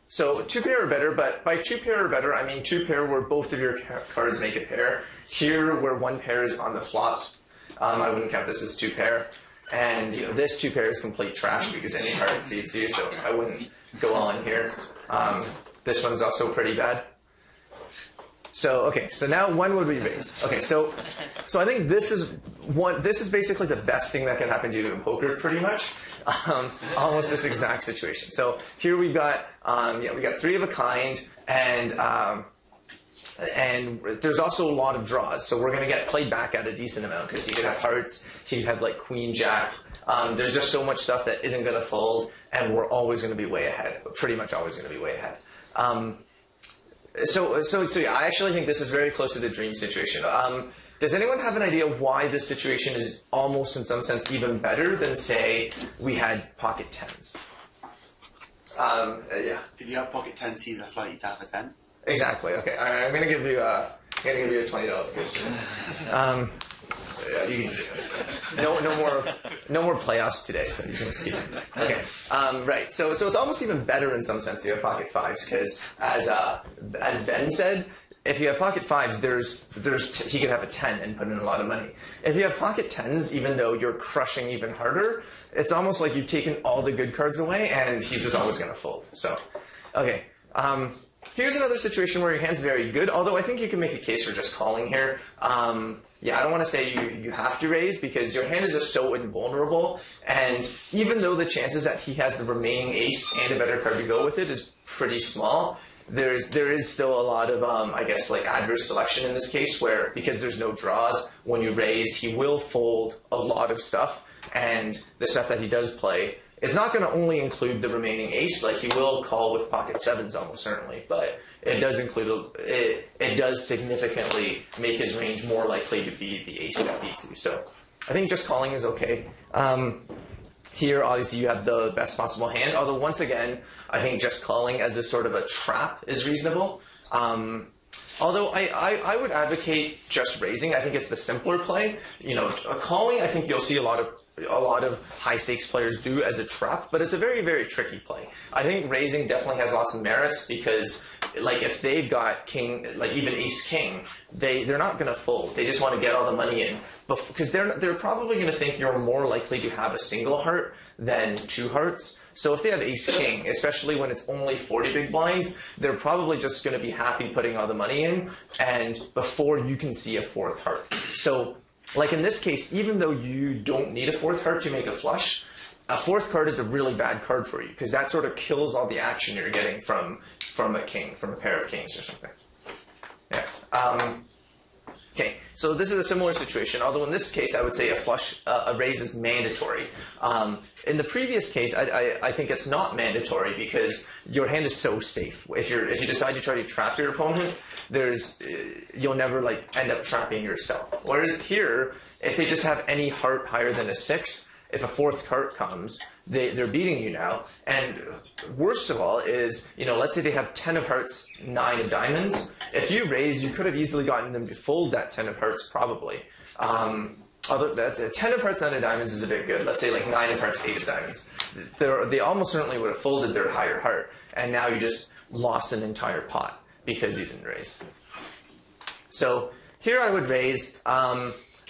S2: So 2 pair or better, but by 2 pair or better, I mean 2 pair where both of your cards make a pair. Here, where 1 pair is on the flop, I wouldn't count this as 2 pair. And this 2 pair is complete trash because any heart beats you, so I wouldn't go on here. This one's also pretty bad. So okay, so now when would we raise? Okay, so I think this is basically the best thing that can happen to you in poker, pretty much. Almost this exact situation. So here we've got we got 3 of a kind, and there's also a lot of draws, so we're going to get played back at a decent amount because you could have hearts, you could have like queen jack. There's just so much stuff that isn't going to fold, and we're always going to be way ahead. Pretty much always going to be way ahead. So yeah, I actually think this is very close to the dream situation. Does anyone have an idea why this situation is almost, in some sense, even better than, say, we had pocket tens? Yeah.
S6: If you have pocket 10, he's less likely to have a 10.
S2: Exactly. Okay. All right, I'm gonna give you a $20 boost. No more playoffs today, so you can see. Okay. Right. So it's almost even better in some sense. You have pocket 5s because, as Ben said, if you have pocket 5s, he could have a 10 and put in a lot of money. If you have pocket 10s, even though you're crushing even harder, it's almost like you've taken all the good cards away, and he's just always gonna fold. So, okay. Here's another situation where your hand's very good, although I think you can make a case for just calling here. Yeah, I don't want to say you have to raise because your hand is just so invulnerable, and even though the chances that he has the remaining ace and a better card to go with it is pretty small, there is still a lot of, I guess, like adverse selection in this case where, because there's no draws, when you raise, he will fold a lot of stuff, and the stuff that he does play, it's not going to only include the remaining ace. Like he will call with pocket 7s almost certainly, but it does include it does significantly make his range more likely to be the ace that beats you. So I think just calling is okay. Here, obviously, you have the best possible hand. Although once again, I think just calling as a sort of a trap is reasonable. Although I would advocate just raising. I think it's the simpler play. Calling, I think you'll see a lot of high stakes players do as a trap, but it's a very, very tricky play. I think raising definitely has lots of merits because, like, if they've got king, like even ace king, they're not going to fold. They just want to get all the money in, because they're probably going to think you're more likely to have a single heart than 2 hearts. So if they have ace king, especially when it's only 40 big blinds, they're probably just going to be happy putting all the money in, and before you can see a 4th heart. So, like in this case, even though you don't need a 4th heart to make a flush, a 4th card is a really bad card for you because that sort of kills all the action you're getting from a king, from a pair of kings or something. Yeah. Okay, so this is a similar situation, although in this case I would say a raise is mandatory. In the previous case, I think it's not mandatory because your hand is so safe. If you decide to try to trap your opponent, you'll never end up trapping yourself. Whereas here, if they just have any heart higher than a 6, if a 4th heart comes, they're beating you now. And worst of all is, let's say they have 10 of hearts, 9 of diamonds. If you raise, you could have easily gotten them to fold that 10 of hearts, probably. Although the 10 of hearts, 9 of diamonds is a bit good. Let's say like 9 of hearts, 8 of diamonds. They almost certainly would have folded their higher heart. And now you just lost an entire pot because you didn't raise. So here I would raise.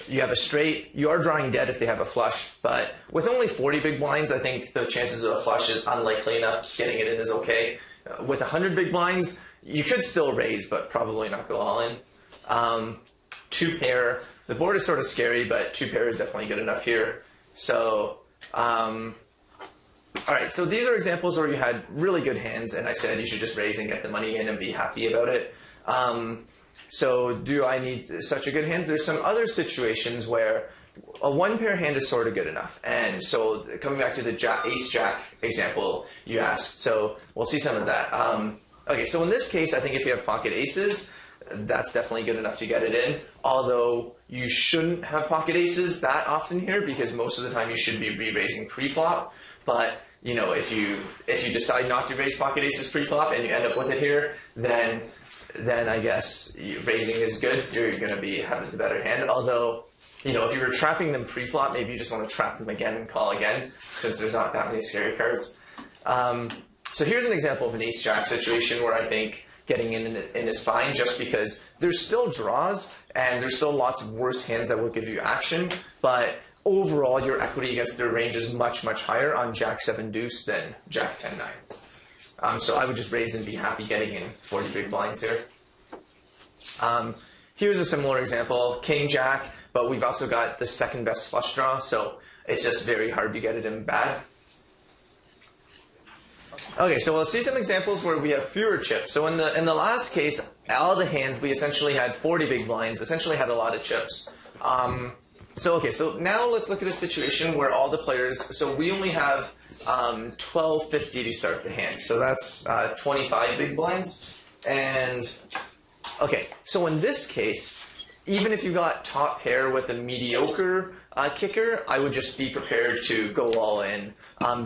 S2: You have a straight. You are drawing dead if they have a flush, but with only 40 big blinds, I think the chances of a flush is unlikely enough. Getting it in is okay. With 100 big blinds, you could still raise, but probably not go all in. 2 pair. The board is sort of scary, but 2 pair is definitely good enough here. So, All right, so these are examples where you had really good hands, and I said you should just raise and get the money in and be happy about it. So do I need such a good hand? There's some other situations where a one-pair hand is sort of good enough. And so coming back to the ace-jack example you asked, so we'll see some of that. Okay, so in this case, I think if you have pocket aces, that's definitely good enough to get it in. Although you shouldn't have pocket aces that often here, because most of the time you should be re-raising pre-flop. But you know, if you decide not to raise pocket aces pre-flop and you end up with it here, then I guess raising is good. You're going to be having the better hand. Although, you know, if you were trapping them pre-flop, maybe you just want to trap them again and call again, since there's not that many scary cards. So here's an example of an ace-jack situation where I think getting in is fine, just because there's still draws and there's still lots of worse hands that will give you action, but overall your equity against their range is much, much higher on Jack 7 deuce than Jack 10 9. So I would just raise and be happy getting in 40 big blinds here. Here's a similar example, King Jack, but we've also got the second best flush draw, so it's just very hard to get it in bad. Okay, so we'll see some examples where we have fewer chips. So in the last case, all the hands, we essentially had 40 big blinds, essentially had a lot of chips. So now let's look at a situation where all the players, so we only have 1250 to start the hand. So that's 25 big blinds. And, okay, so in this case, even if you got top pair with a mediocre kicker, I would just be prepared to go all in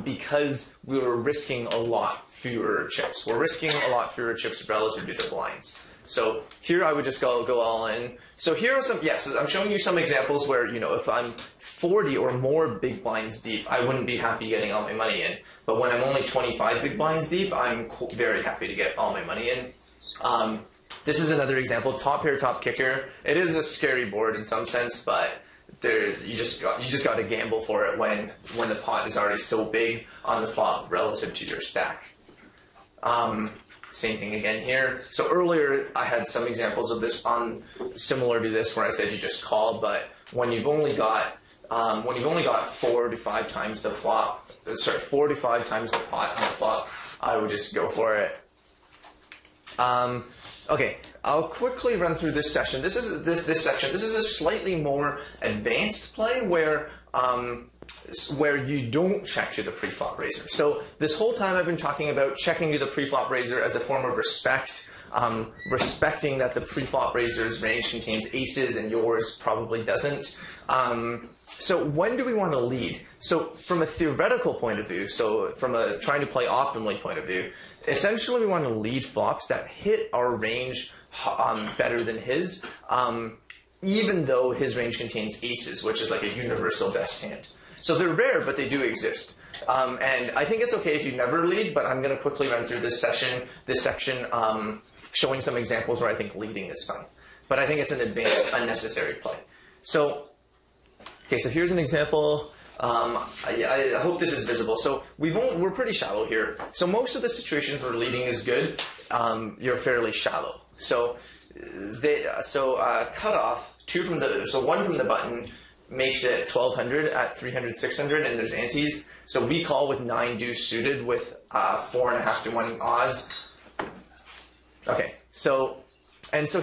S2: because we were risking a lot fewer chips. We're risking a lot fewer chips relative to the blinds. So here I would just go all in. So here are some, so I'm showing you some examples where, you know, if I'm 40 or more big blinds deep, I wouldn't be happy getting all my money in. But when I'm only 25 big blinds deep, I'm very happy to get all my money in. This is another example, top pair, top kicker. It is a scary board in some sense, but you just got to gamble for it when the pot is already so big on the flop relative to your stack. Same thing again here. So earlier I had some examples of this similar to this where I said you just call, but when you've only got 4 to 5 times the flop, 4 to 5 times the pot on the flop, I would just go for it. Okay, I'll quickly run through this section. This section. This is a slightly more advanced play where you don't check to the pre-flop raiser. So this whole time I've been talking about checking to the pre-flop raiser as a form of respect, respecting that the pre-flop raiser's range contains aces and yours probably doesn't. So when do we want to lead? So from a theoretical point of view, so from a trying to play optimally point of view, essentially we want to lead flops that hit our range better than his, even though his range contains aces, which is like a universal best hand. So they're rare, but they do exist. And I think it's okay if you never lead, but I'm going to quickly run through this section, showing some examples where I think leading is fine. But I think it's an advanced, unnecessary play. So, okay, so here's an example. I hope this is visible. So we're pretty shallow here. So most of the situations where leading is good, you're fairly shallow. So cutoff, one from the button makes it 1200 at 300, 600, and there's antes. So we call with 9 deuce suited with 4.5 to 1 odds. Okay, so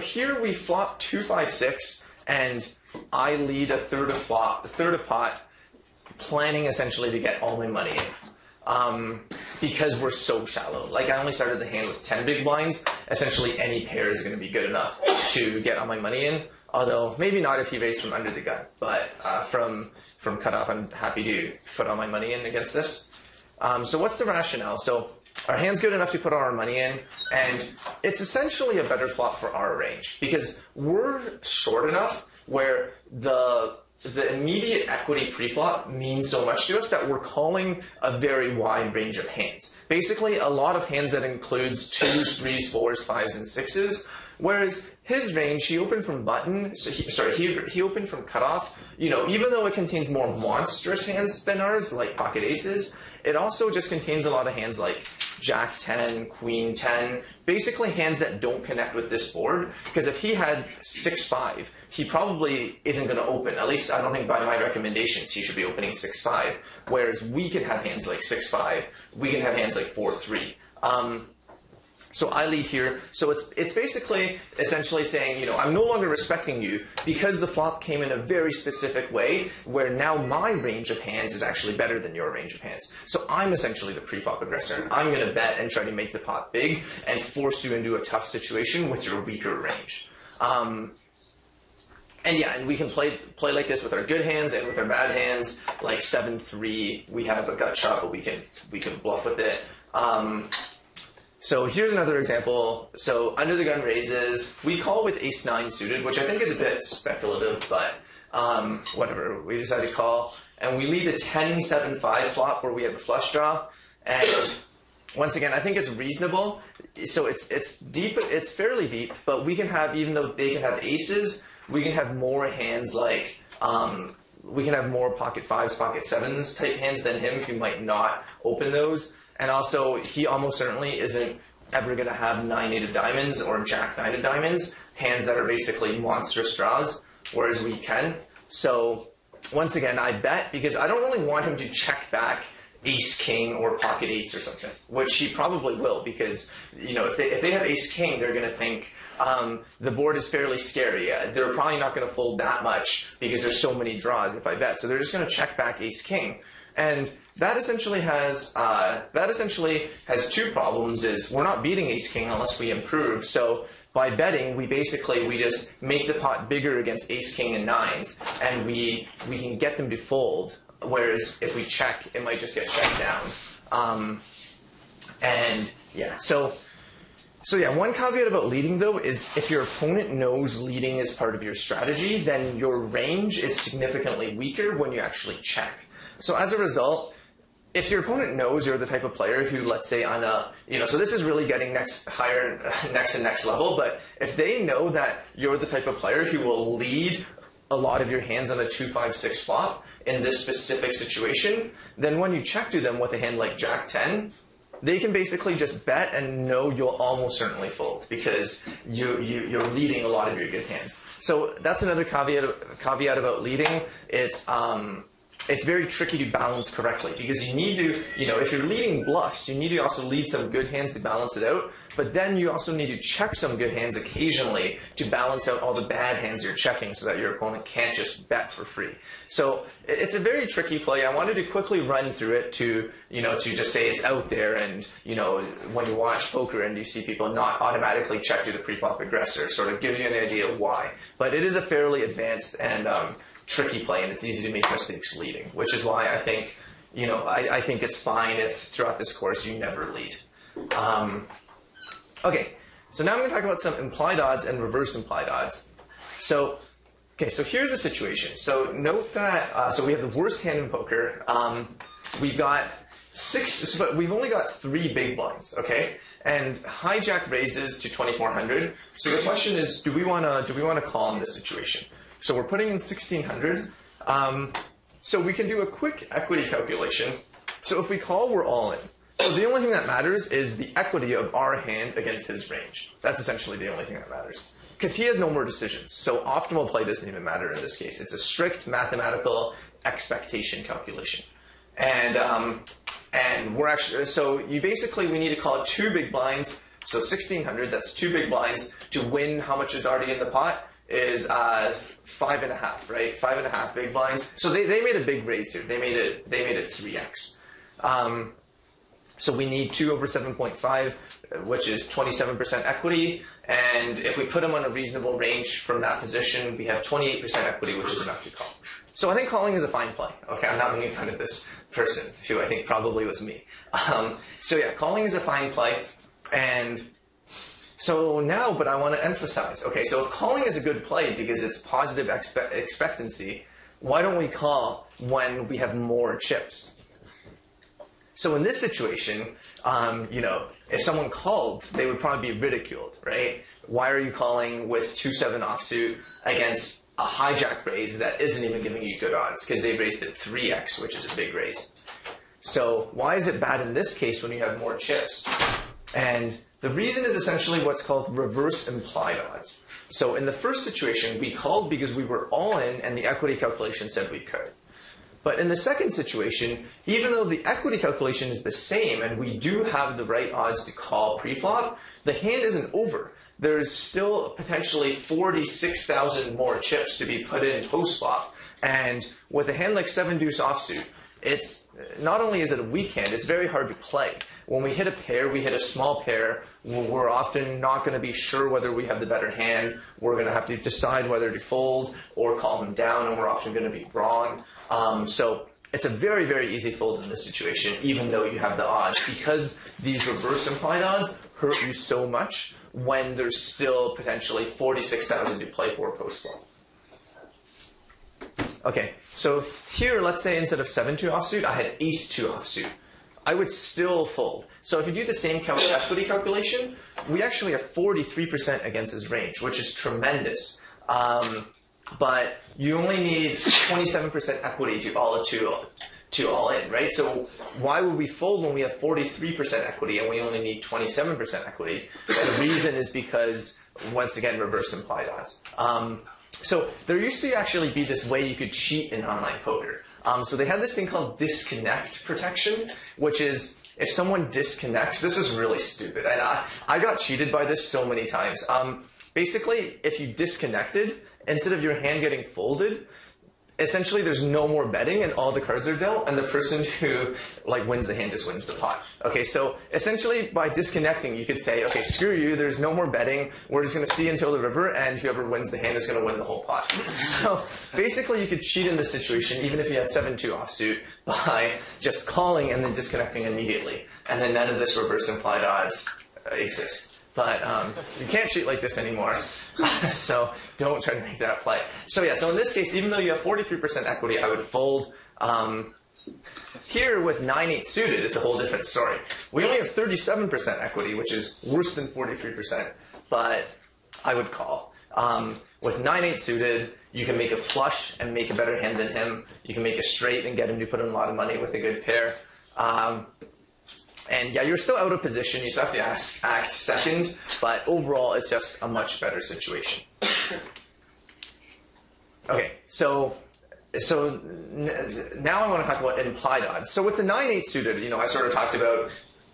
S2: here we flop 2, 5, 6, and I lead a third of pot, planning essentially to get all my money in. Because we're so shallow. Like I only started the hand with 10 big blinds. Essentially any pair is going to be good enough to get all my money in. Although maybe not if he raised from under the gun. But from cutoff, I'm happy to put all my money in against this. So what's the rationale? So our hand's good enough to put all our money in, and it's essentially a better flop for our range because we're short enough where the immediate equity preflop means so much to us that we're calling a very wide range of hands. Basically, a lot of hands that includes 2s, 3s, 4s, 5s, and 6s. Whereas his range, he opened from button, he opened from cutoff. You know, even though it contains more monstrous hands than ours, like pocket aces, it also just contains a lot of hands like Jack 10, Queen 10, basically hands that don't connect with this board, because if he had 6-5, he probably isn't going to open. At least I don't think by my recommendations he should be opening 6-5, whereas we can have hands like 6-5, we can have hands like 4-3. So I lead here. So it's basically essentially saying, I'm no longer respecting you because the flop came in a very specific way where now my range of hands is actually better than your range of hands. So I'm essentially the pre-flop aggressor. And I'm going to bet and try to make the pot big and force you into a tough situation with your weaker range. And we can play like this with our good hands and with our bad hands, like 7-3. We have a gut shot, but we can bluff with it. So here's another example. So under the gun raises, we call with ace-9 suited, which I think is a bit speculative, but whatever. We decide to call, and we lead a 10-7-5 flop where we have a flush draw. And once again, I think it's reasonable. So it's deep. It's fairly deep, but we can have, even though they can have aces, we can have more hands like we can have more pocket 5s, pocket 7s type hands than him who might not open those. And also, he almost certainly isn't ever going to have 9-8 of diamonds or Jack 9 of diamonds, hands that are basically monstrous draws, whereas we can. So once again, I bet because I don't really want him to check back ace-king or pocket 8s or something, which he probably will because, if they have ace-king, they're going to think the board is fairly scary. They're probably not going to fold that much because there's so many draws if I bet. So they're just going to check back ace-king. And that essentially has two problems. Is we're not beating ace-king unless we improve. So by betting, we just make the pot bigger against ace-king and 9s, and we can get them to fold. Whereas if we check, it might just get checked down. One caveat about leading though is if your opponent knows leading is part of your strategy, then your range is significantly weaker when you actually check. So as a result, if your opponent knows you're the type of player who, let's say on a, so this is really getting next level, but if they know that you're the type of player who will lead a lot of your hands on a 2-5-6 flop in this specific situation, then when you check to them with a hand like Jack 10, they can basically just bet and know you'll almost certainly fold because you're leading a lot of your good hands. So that's another caveat about leading. It's very tricky to balance correctly because you need to, if you're leading bluffs, you need to also lead some good hands to balance it out, but then you also need to check some good hands occasionally to balance out all the bad hands you're checking so that your opponent can't just bet for free. So it's a very tricky play. I wanted to quickly run through it to just say it's out there and, when you watch poker and you see people not automatically check to the pre-flop aggressor, sort of give you an idea of why. But it is a fairly advanced and tricky play, and it's easy to make mistakes leading, which is why I think, I think it's fine if throughout this course you never lead. Okay, so now I'm going to talk about some implied odds and reverse implied odds. So here's the situation. So note that, so we have the worst hand in poker. We've got but we've only got 3 big blinds, okay? And hijack raises to 2,400. So the question is, do we want to call in this situation? So we're putting in 1,600. So we can do a quick equity calculation. So if we call, we're all in. So the only thing that matters is the equity of our hand against his range. That's essentially the only thing that matters. Because he has no more decisions. So optimal play doesn't even matter in this case. It's a strict mathematical expectation calculation. And we're actually, so we need to call it 2 big blinds. So 1,600, that's 2 big blinds to win how much is already in the pot. Is 5.5, right? 5.5 big blinds. So they made a big raise here. They made it 3x. So we need 2 over 7.5, which is 27% equity. And if we put them on a reasonable range from that position, we have 28% equity, which is enough to call. So I think calling is a fine play. Okay, I'm not making fun of this person, who I think probably was me. Calling is a fine play. And so now, but I want to emphasize, okay, so if calling is a good play because it's positive expectancy, why don't we call when we have more chips? So in this situation, if someone called, they would probably be ridiculed, right? Why are you calling with 2-7 offsuit against a hijack raise that isn't even giving you good odds? Because they raised it 3x, which is a big raise. So why is it bad in this case when you have more chips? And the reason is essentially what's called reverse implied odds. So in the first situation, we called because we were all in and the equity calculation said we could. But in the second situation, even though the equity calculation is the same and we do have the right odds to call pre-flop, the hand isn't over. There's still potentially 46,000 more chips to be put in post-flop. And with a hand like 7-deuce offsuit, it's not only is it a weak hand, it's very hard to play. When we hit a pair, we hit a small pair, we're often not going to be sure whether we have the better hand. We're going to have to decide whether to fold or call him down, and we're often going to be wrong. So it's a very, very easy fold in this situation, even though you have the odds, because these reverse implied odds hurt you so much when there's still potentially 46,000 to play for post-flop. Okay, so here, let's say instead of 7-2 offsuit, I had ace-2 offsuit. I would still fold. So if you do the same equity calculation, we actually have 43% against his range, which is tremendous. But you only need 27% equity to all in, right? So why would we fold when we have 43% equity and we only need 27% equity? The reason is because, once again, reverse implied odds. So there used to actually be this way you could cheat in online poker. So they had this thing called disconnect protection, which is if someone disconnects, this is really stupid. And I got cheated by this so many times. Basically, if you disconnected, instead of your hand getting folded, essentially there's no more betting and all the cards are dealt, and the person who wins the hand just wins the pot. Okay, so essentially by disconnecting, you could say, okay, screw you, there's no more betting, we're just going to see until the river, and whoever wins the hand is going to win the whole pot. So basically you could cheat in this situation even if you had 7-2 offsuit by just calling and then disconnecting immediately, and then none of this reverse implied odds exist. But you can't cheat like this anymore, so don't try to make that play. So yeah, so in this case, even though you have 43% equity, I would fold. Here with 9-8 suited, it's a whole different story. We only have 37% equity, which is worse than 43%, but I would call. With 9-8 suited, you can make a flush and make a better hand than him. You can make a straight and get him to put in a lot of money with a good pair. And yeah, you're still out of position. You still have to act second, but overall, it's just a much better situation. Okay, so now I want to talk about implied odds. So with the 9-8 suited, I sort of talked about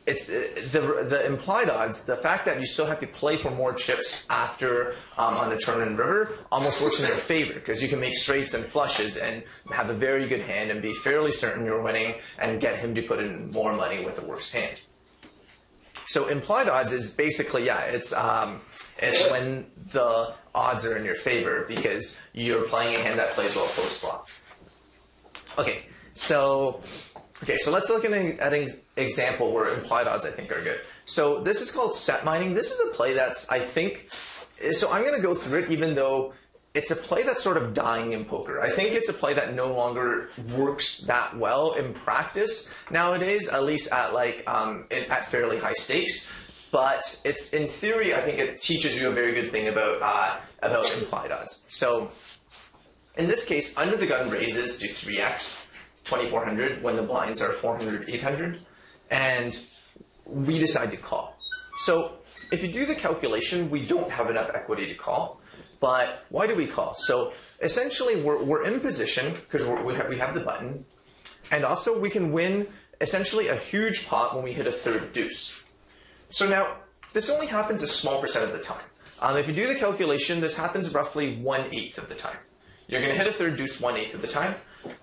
S2: it's the implied odds. The fact that you still have to play for more chips after on the turn and river almost works in your favor, because you can make straights and flushes and have a very good hand and be fairly certain you're winning and get him to put in more money with a worse hand. So implied odds is basically, yeah, it's when the odds are in your favor because you're playing a hand that plays well post flop. Okay, so let's look at an example where implied odds I think are good. So this is called set mining. This is a play that's, I think, so I'm going to go through it even though it's a play that's sort of dying in poker. I think it's a play that no longer works that well in practice nowadays, at least at at fairly high stakes. But it's, in theory, I think it teaches you a very good thing about implied odds. So in this case, under the gun raises to 3x, 2400 when the blinds are 400, 800, and we decide to call. So if you do the calculation, we don't have enough equity to call. But why do we call? So essentially, we're in position because we have the button, and also we can win essentially a huge pot when we hit a third deuce. So now this only happens a small percent of the time. If you do the calculation, this happens roughly 1/8 of the time. You're going to hit a third deuce 1/8 of the time,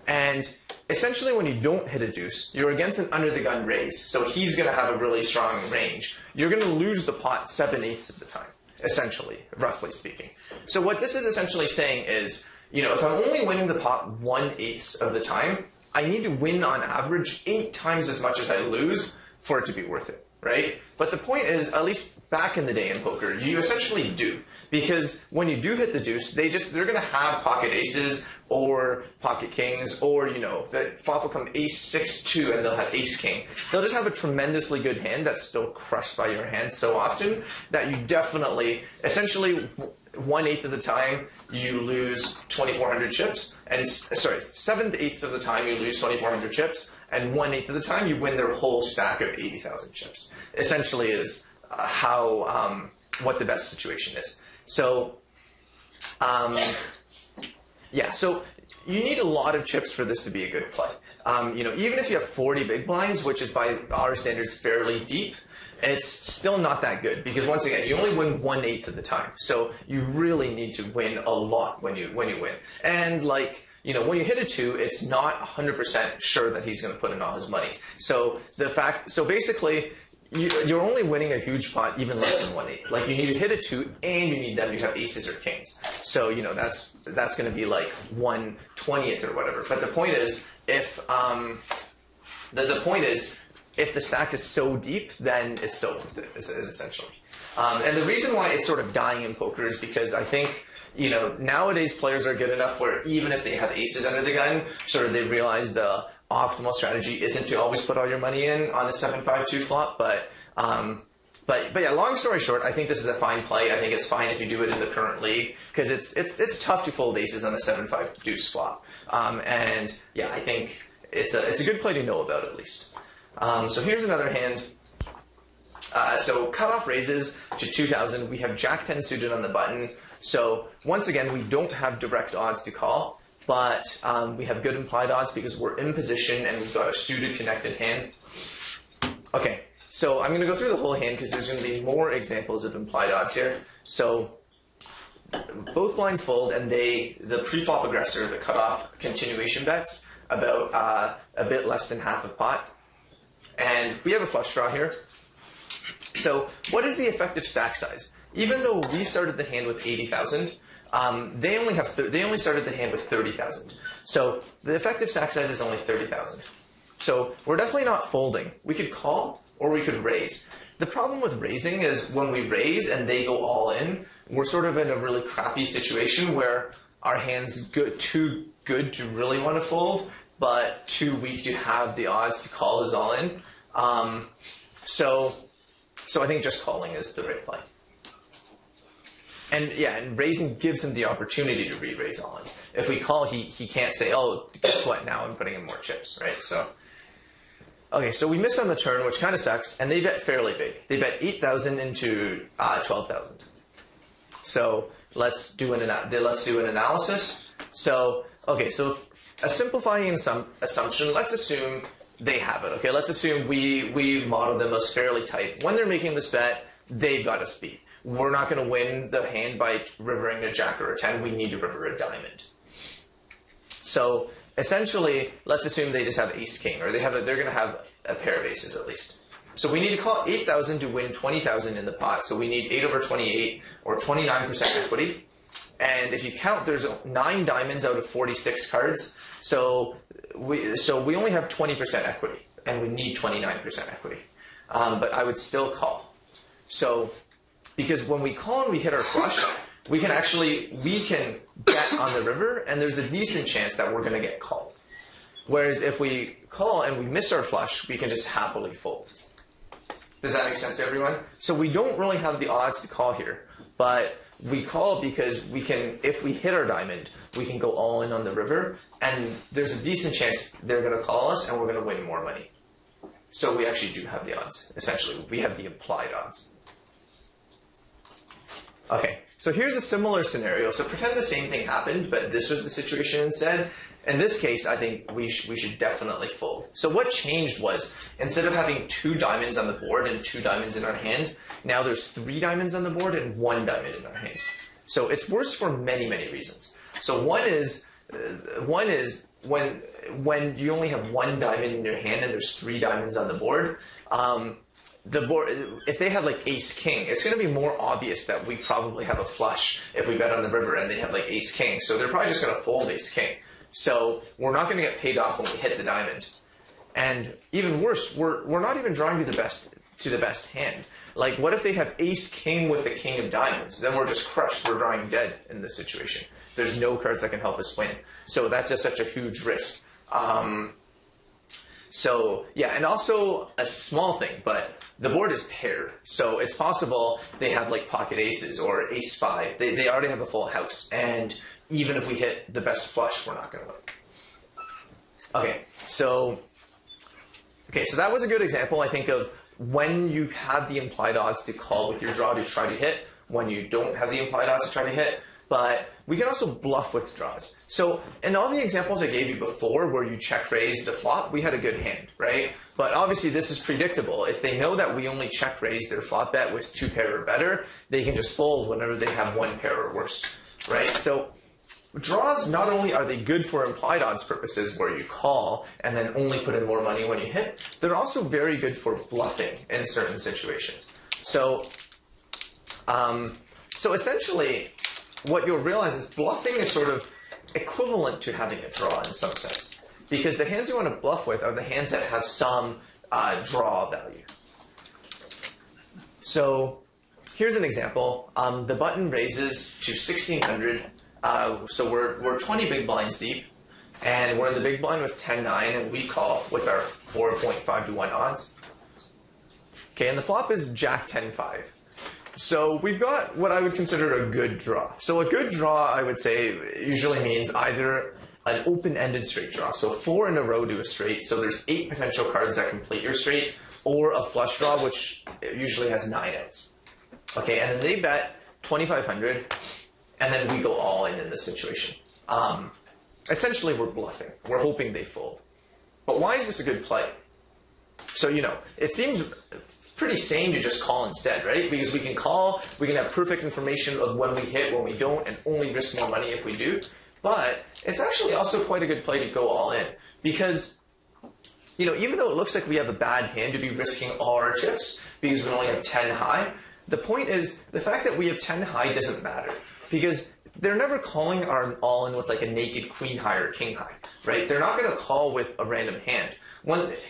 S2: and essentially when you don't hit a deuce, you're against an under the gun raise. So he's going to have a really strong range. You're going to lose the pot 7/8 of the time. Essentially, roughly speaking. So what this is essentially saying is, if I'm only winning the pot 1/8 of the time, I need to win on average 8 times as much as I lose for it to be worth it, right? But the point is, at least back in the day in poker, you essentially do. Because when you do hit the deuce, they're going to have pocket aces or pocket kings, or, the flop will come ace 6-2 and they'll have ace king. They'll just have a tremendously good hand that's still crushed by your hand so often that you definitely, essentially 1/8 of the time you lose 2400 chips, and 7/8 of the time you lose 2400 chips, and 1/8 of the time you win their whole stack of 80,000 chips. Essentially is what the best situation is. So, yeah, so you need a lot of chips for this to be a good play. Even if you have 40 big blinds, which is by our standards fairly deep, it's still not that good because once again, you only win 1/8 of the time. So you really need to win a lot when you win. And when you hit a 2, it's not 100% sure that he's going to put in all his money. So basically, you're only winning a huge pot even less than 1/8. Like you need to hit a 2 and you need them to have aces or kings. So that's going to be like 1/20th or whatever. But the point is, if if the stack is so deep, then it's still worth it, is essentially. And the reason why it's sort of dying in poker is because I think, nowadays players are good enough where even if they have aces under the gun, sort of they realize the optimal strategy isn't to always put all your money in on a 7-5-2 flop. But yeah, long story short, I think this is a fine play. I think it's fine if you do it in the current league because it's tough to fold aces on a 7-5 deuce flop. And yeah, I think it's a good play to know about at least. So here's another hand. So cutoff raises to 2,000. We have Jack 10 suited on the button. So once again, we don't have direct odds to call, but we have good implied odds because we're in position and we've got a suited connected hand. Okay, so I'm going to go through the whole hand because there's going to be more examples of implied odds here. So both blinds fold and the pre-flop aggressor, the cutoff continuation bets about a bit less than half of pot. And we have a flush draw here. So what is the effective stack size? Even though we started the hand with 80,000, they only started the hand with 30,000. So the effective stack size is only 30,000. So we're definitely not folding. We could call or we could raise. The problem with raising is when we raise and they go all in, we're sort of in a really crappy situation where our hand's too good to really want to fold, but too weak to have the odds to call is all in. So I think just calling is the right play. And yeah, and raising gives him the opportunity to re-raise all in. If we call, he can't say, oh, guess what, now I'm putting in more chips, right? So, okay, so we miss on the turn, which kind of sucks, and they bet fairly big. They bet 8,000 into 12,000. So let's do an analysis. So, okay, so a simplifying assumption, let's assume they have it, okay? Let's assume we model them as fairly tight. When they're making this bet, they've got us beat. We're not going to win the hand by rivering a jack or a 10. We need to river a diamond. So essentially, let's assume they just have ace king, or they're going to have a pair of aces at least. So we need to call 8,000 to win 20,000 in the pot. So we need 8 over 28, or 29% equity. And if you count, there's 9 diamonds out of 46 cards. So we only have 20% equity, and we need 29% equity. But I would still call. So because when we call and we hit our flush, we can bet on the river, and there's a decent chance that we're going to get called. Whereas if we call and we miss our flush, we can just happily fold. Does that make sense to everyone? So we don't really have the odds to call here, but we call because we can, if we hit our diamond, we can go all in on the river, and there's a decent chance they're going to call us and we're going to win more money. So we actually do have the odds, essentially. We have the implied odds. Okay, so here's a similar scenario. So pretend the same thing happened, but this was the situation instead. In this case, I think we should definitely fold. So what changed was, instead of having 2 diamonds on the board and 2 diamonds in our hand, now there's 3 diamonds on the board and 1 diamond in our hand. So it's worse for many, many reasons. So one is when you only have 1 diamond in your hand and there's 3 diamonds on the board, the board, if they have like ace king, it's going to be more obvious that we probably have a flush if we bet on the river and they have like ace king. So they're probably just going to fold ace king. So we're not going to get paid off when we hit the diamond. And even worse, we're not even drawing to the best hand. Like, what if they have ace king with the king of diamonds? Then we're just crushed. We're drawing dead in this situation. There's no cards that can help us win. So that's just such a huge risk. So yeah, and also a small thing, but the board is paired. So it's possible they have like pocket aces or ace 5. They already have a full house. And even if we hit the best flush, we're not going to win. Okay, so Okay, so that was a good example, I think, of when you have the implied odds to call with your draw to try to hit, when you don't have the implied odds to try to hit. But we can also bluff with draws. So in all the examples I gave you before where you check raise the flop, we had a good hand, right? But obviously this is predictable. If they know that we only check raise their flop bet with 2 pair or better, they can just fold whenever they have 1 pair or worse, right? So draws, not only are they good for implied odds purposes where you call and then only put in more money when you hit, they're also very good for bluffing in certain situations. So essentially, what you'll realize is bluffing is sort of equivalent to having a draw in some sense. Because the hands you want to bluff with are the hands that have some draw value. So here's an example. The button raises to 1600. So we're 20 big blinds deep. And we're in the big blind with 10-9. And we call with our 4.5 to 1 odds. Okay, and the flop is Jack 10-5. So we've got what I would consider a good draw. So a good draw, I would say, usually means either an open-ended straight draw. So 4 in a row to a straight. So there's 8 potential cards that complete your straight. Or a flush draw, which usually has 9 outs. Okay, and then they bet 2,500. And then we go all in this situation. Essentially, we're bluffing. We're hoping they fold. But why is this a good play? So, it seems pretty sane to just call instead, right? Because we can call, we can have perfect information of when we hit, when we don't, and only risk more money if we do. But it's actually also quite a good play to go all in. Because, even though it looks like we have a bad hand to be risking all our chips, because we only have 10 high, the point is, the fact that we have 10 high doesn't matter. Because they're never calling our all-in with like a naked queen high or king high, right? They're not going to call with a random hand.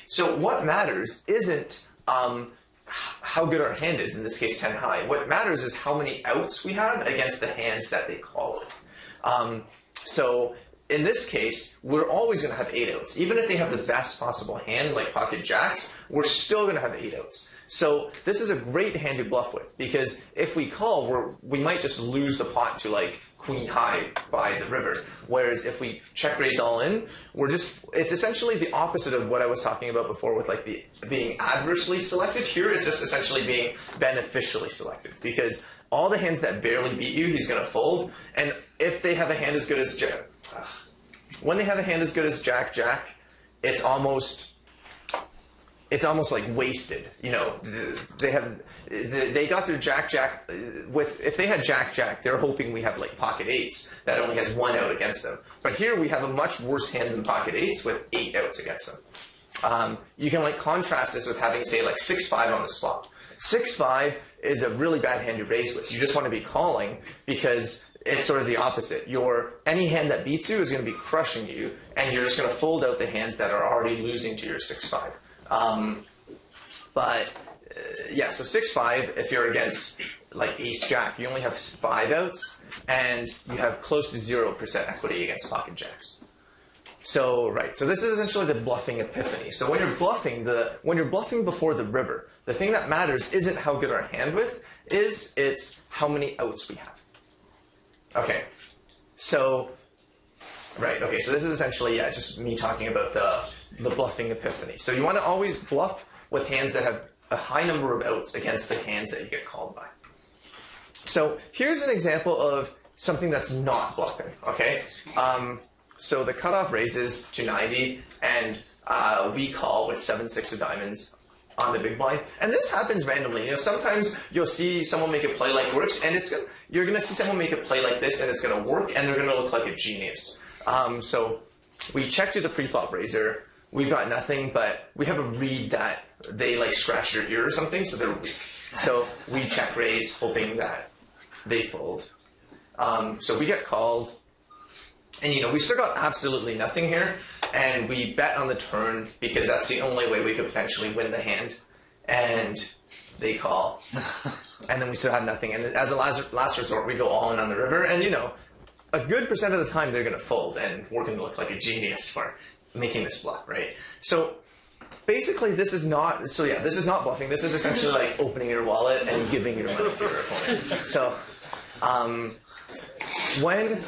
S2: So what matters isn't how good our hand is, in this case 10 high. What matters is how many outs we have against the hands that they call with. So in this case, we're always going to have 8 outs. Even if they have the best possible hand, like pocket jacks, we're still going to have 8 outs. So this is a great hand to bluff with, because if we call, we might just lose the pot to like queen high by the river. Whereas if we check raise all in, it's essentially the opposite of what I was talking about before with like being adversely selected. Here it's just essentially being beneficially selected, because all the hands that barely beat you, he's going to fold. And if they have a hand as good as when they have a hand as good as Jack, it's almost like wasted. They got their Jack with, if they had Jack, they're hoping we have like pocket 8s that only has 1 out against them. But here we have a much worse hand than pocket 8s with 8 outs against them. You can like contrast this with having, say, like 6-5 on the spot. 6-5 is a really bad hand to raise with. You just want to be calling because it's sort of the opposite. Any hand that beats you is going to be crushing you, and you're just going to fold out the hands that are already losing to your 6-5. So 6-5, if you're against like ace-jack, you only have 5 outs, and you have close to 0% equity against pocket jacks. So this is essentially the bluffing epiphany. So when you're bluffing before the river, the thing that matters isn't how good our hand is, it's how many outs we have. Okay, so this is essentially, just me talking about the bluffing epiphany. So you want to always bluff with hands that have a high number of outs against the hands that you get called by. So here's an example of something that's not bluffing, okay? So the cutoff raises to 90, and we call with 7-6 of diamonds on the big blind. And this happens randomly. Sometimes you'll see someone make a play like works, and you're going to see someone make a play like this, and it's going to work, and they're going to look like a genius. So we check to the pre-flop raiser. We've got nothing, but we have a read that they like scratch their ear or something, so they're weak. So we check raise, hoping that they fold. So we get called, and we still got absolutely nothing here, and we bet on the turn because that's the only way we could potentially win the hand. And they call, and then we still have nothing. And as a last resort, we go all in on the river, and a good percent of the time they're going to fold, and we're going to look like a genius for making this bluff, right? So basically this is not bluffing. This is essentially like opening your wallet and giving your money to your opponent. when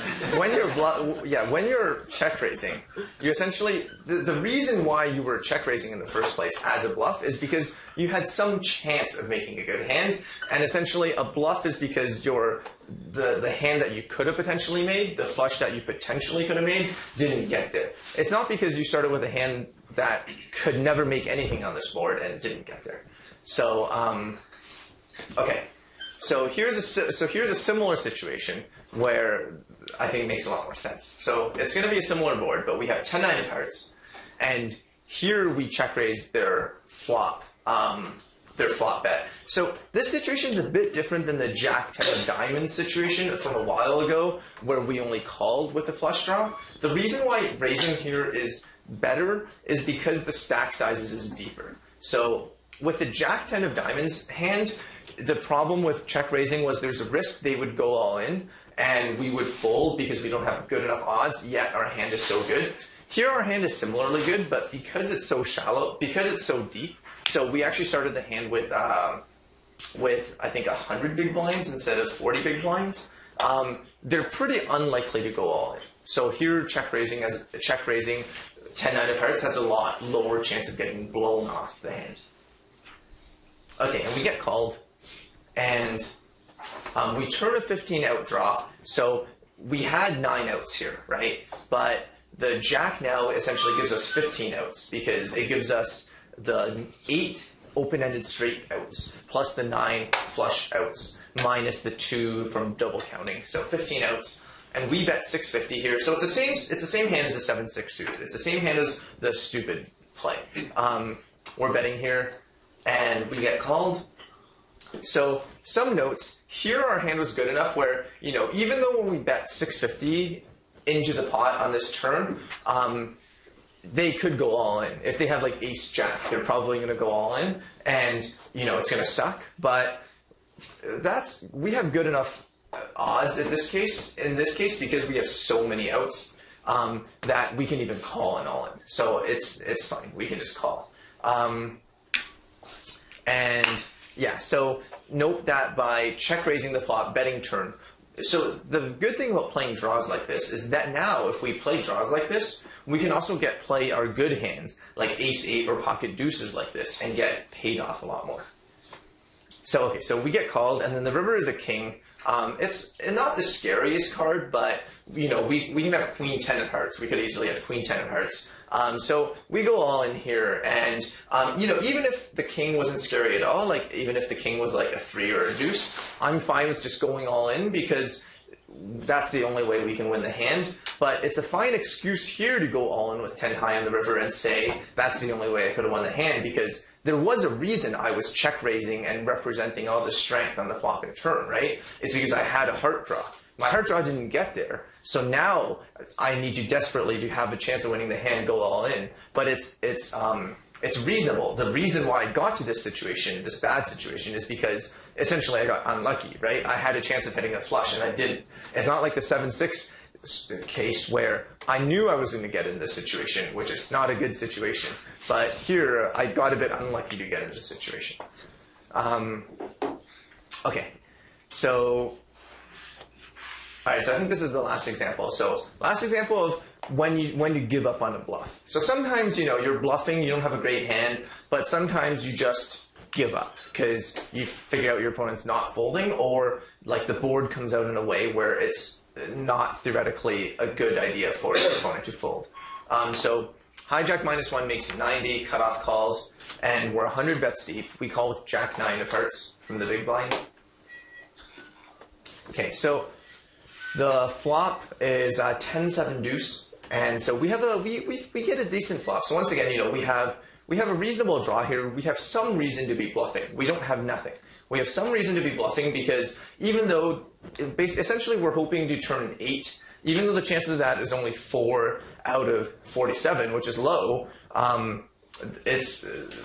S2: you're check raising, you essentially the reason why you were check raising in the first place as a bluff is because you had some chance of making a good hand, and essentially a bluff is because the hand that you could have potentially made, the flush that you potentially could have made, didn't get there. It's not because you started with a hand that could never make anything on this board and didn't get there. So okay. So here's a similar situation where I think it makes a lot more sense. So it's going to be a similar board, but we have 10-9 of hearts, and here we check raise their flop bet. So this situation is a bit different than the Jack-10 of diamonds situation from a while ago, where we only called with a flush draw. The reason why raising here is better is because the stack sizes is deeper. So with the Jack-10 of diamonds hand, the problem with check raising was there's a risk they would go all in and we would fold because we don't have good enough odds, yet our hand is so good. Here our hand is similarly good, but because it's so shallow, because it's so deep, so we actually started the hand with I think 100 big blinds instead of 40 big blinds. They're pretty unlikely to go all in. So here check raising 10-9 of hearts has a lot lower chance of getting blown off the hand. Okay, and we get called. And we turn a 15 out draw, so we had 9 outs here, right? But the Jack now essentially gives us 15 outs because it gives us the 8 open-ended straight outs plus the 9 flush outs minus the 2 from double counting, so 15 outs. And we bet 650 here, so it's the same hand as the 7-6 suited. It's the same hand as the stupid play. We're betting here, and we get called. So some notes, here our hand was good enough where, even though when we bet 650 into the pot on this turn, they could go all in. If they have like ace jack, they're probably going to go all in, and it's going to suck. But we have good enough odds in this case because we have so many outs that we can even call an all in. So it's fine. We can just call. And yeah, so note that by check raising the flop, betting turn. So the good thing about playing draws like this is that now if we play draws like this, we can also play our good hands like ace-8 or pocket deuces like this and get paid off a lot more. So okay, so we get called, and then the river is a king. It's not the scariest card, but we can have queen 10 of hearts. We could easily have queen 10 of hearts. So we go all in here, and even if the king wasn't scary at all, like even if the king was like a 3 or a deuce, I'm fine with just going all in because that's the only way we can win the hand. But it's a fine excuse here to go all in with 10 high on the river and say that's the only way I could have won the hand, because there was a reason I was check raising and representing all the strength on the flop and turn, right? It's because I had a heart draw. My heart draw didn't get there, so now I need to desperately to have a chance of winning the hand, go all in. But it's reasonable. The reason why I got to this situation, this bad situation, is because essentially I got unlucky, right? I had a chance of hitting a flush and I didn't. It's not like the 7-6 case where I knew I was going to get in this situation, which is not a good situation. But here I got a bit unlucky to get in this situation. Okay, so. All right, so I think this is the last example. So last example of when you give up on a bluff. So sometimes, you're bluffing, you don't have a great hand, but sometimes you just give up because you figure out your opponent's not folding, or like the board comes out in a way where it's not theoretically a good idea for your opponent to fold. So hijack -1 makes it 90, cutoff calls, and we're 100 bets deep. We call with jack 9 of hearts from the big blind. Okay, so the flop is 10-7 deuce, and so we get a decent flop. So once again, we have a reasonable draw here. We have some reason to be bluffing. We don't have nothing. We have some reason to be bluffing because even though essentially we're hoping to turn an 8, even though the chances of that is only 4 out of 47, which is low.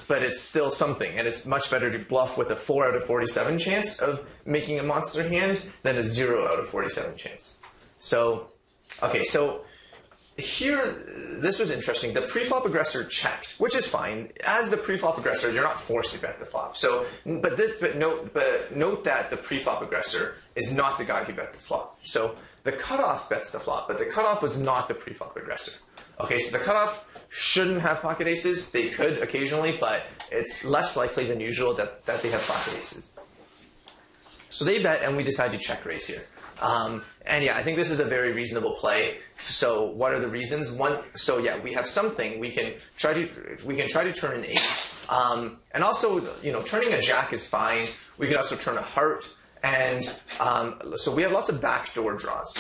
S2: But it's still something, and it's much better to bluff with a 4 out of 47 chance of making a monster hand than a 0 out of 47 chance. So, okay, so here, this was interesting. The pre-flop aggressor checked, which is fine. As the pre-flop aggressor, you're not forced to bet the flop. So, but note that the pre-flop aggressor is not the guy who bet the flop. So the cutoff bets the flop, but the cutoff was not the pre-flop aggressor. Okay, so the cutoff shouldn't have pocket aces. They could occasionally, but it's less likely than usual that they have pocket aces. So they bet, and we decide to check raise here. And yeah, I think this is a very reasonable play. So what are the reasons? So yeah, we have something we can try to turn an ace, and also turning a jack is fine. We could also turn a heart, and so we have lots of backdoor draws.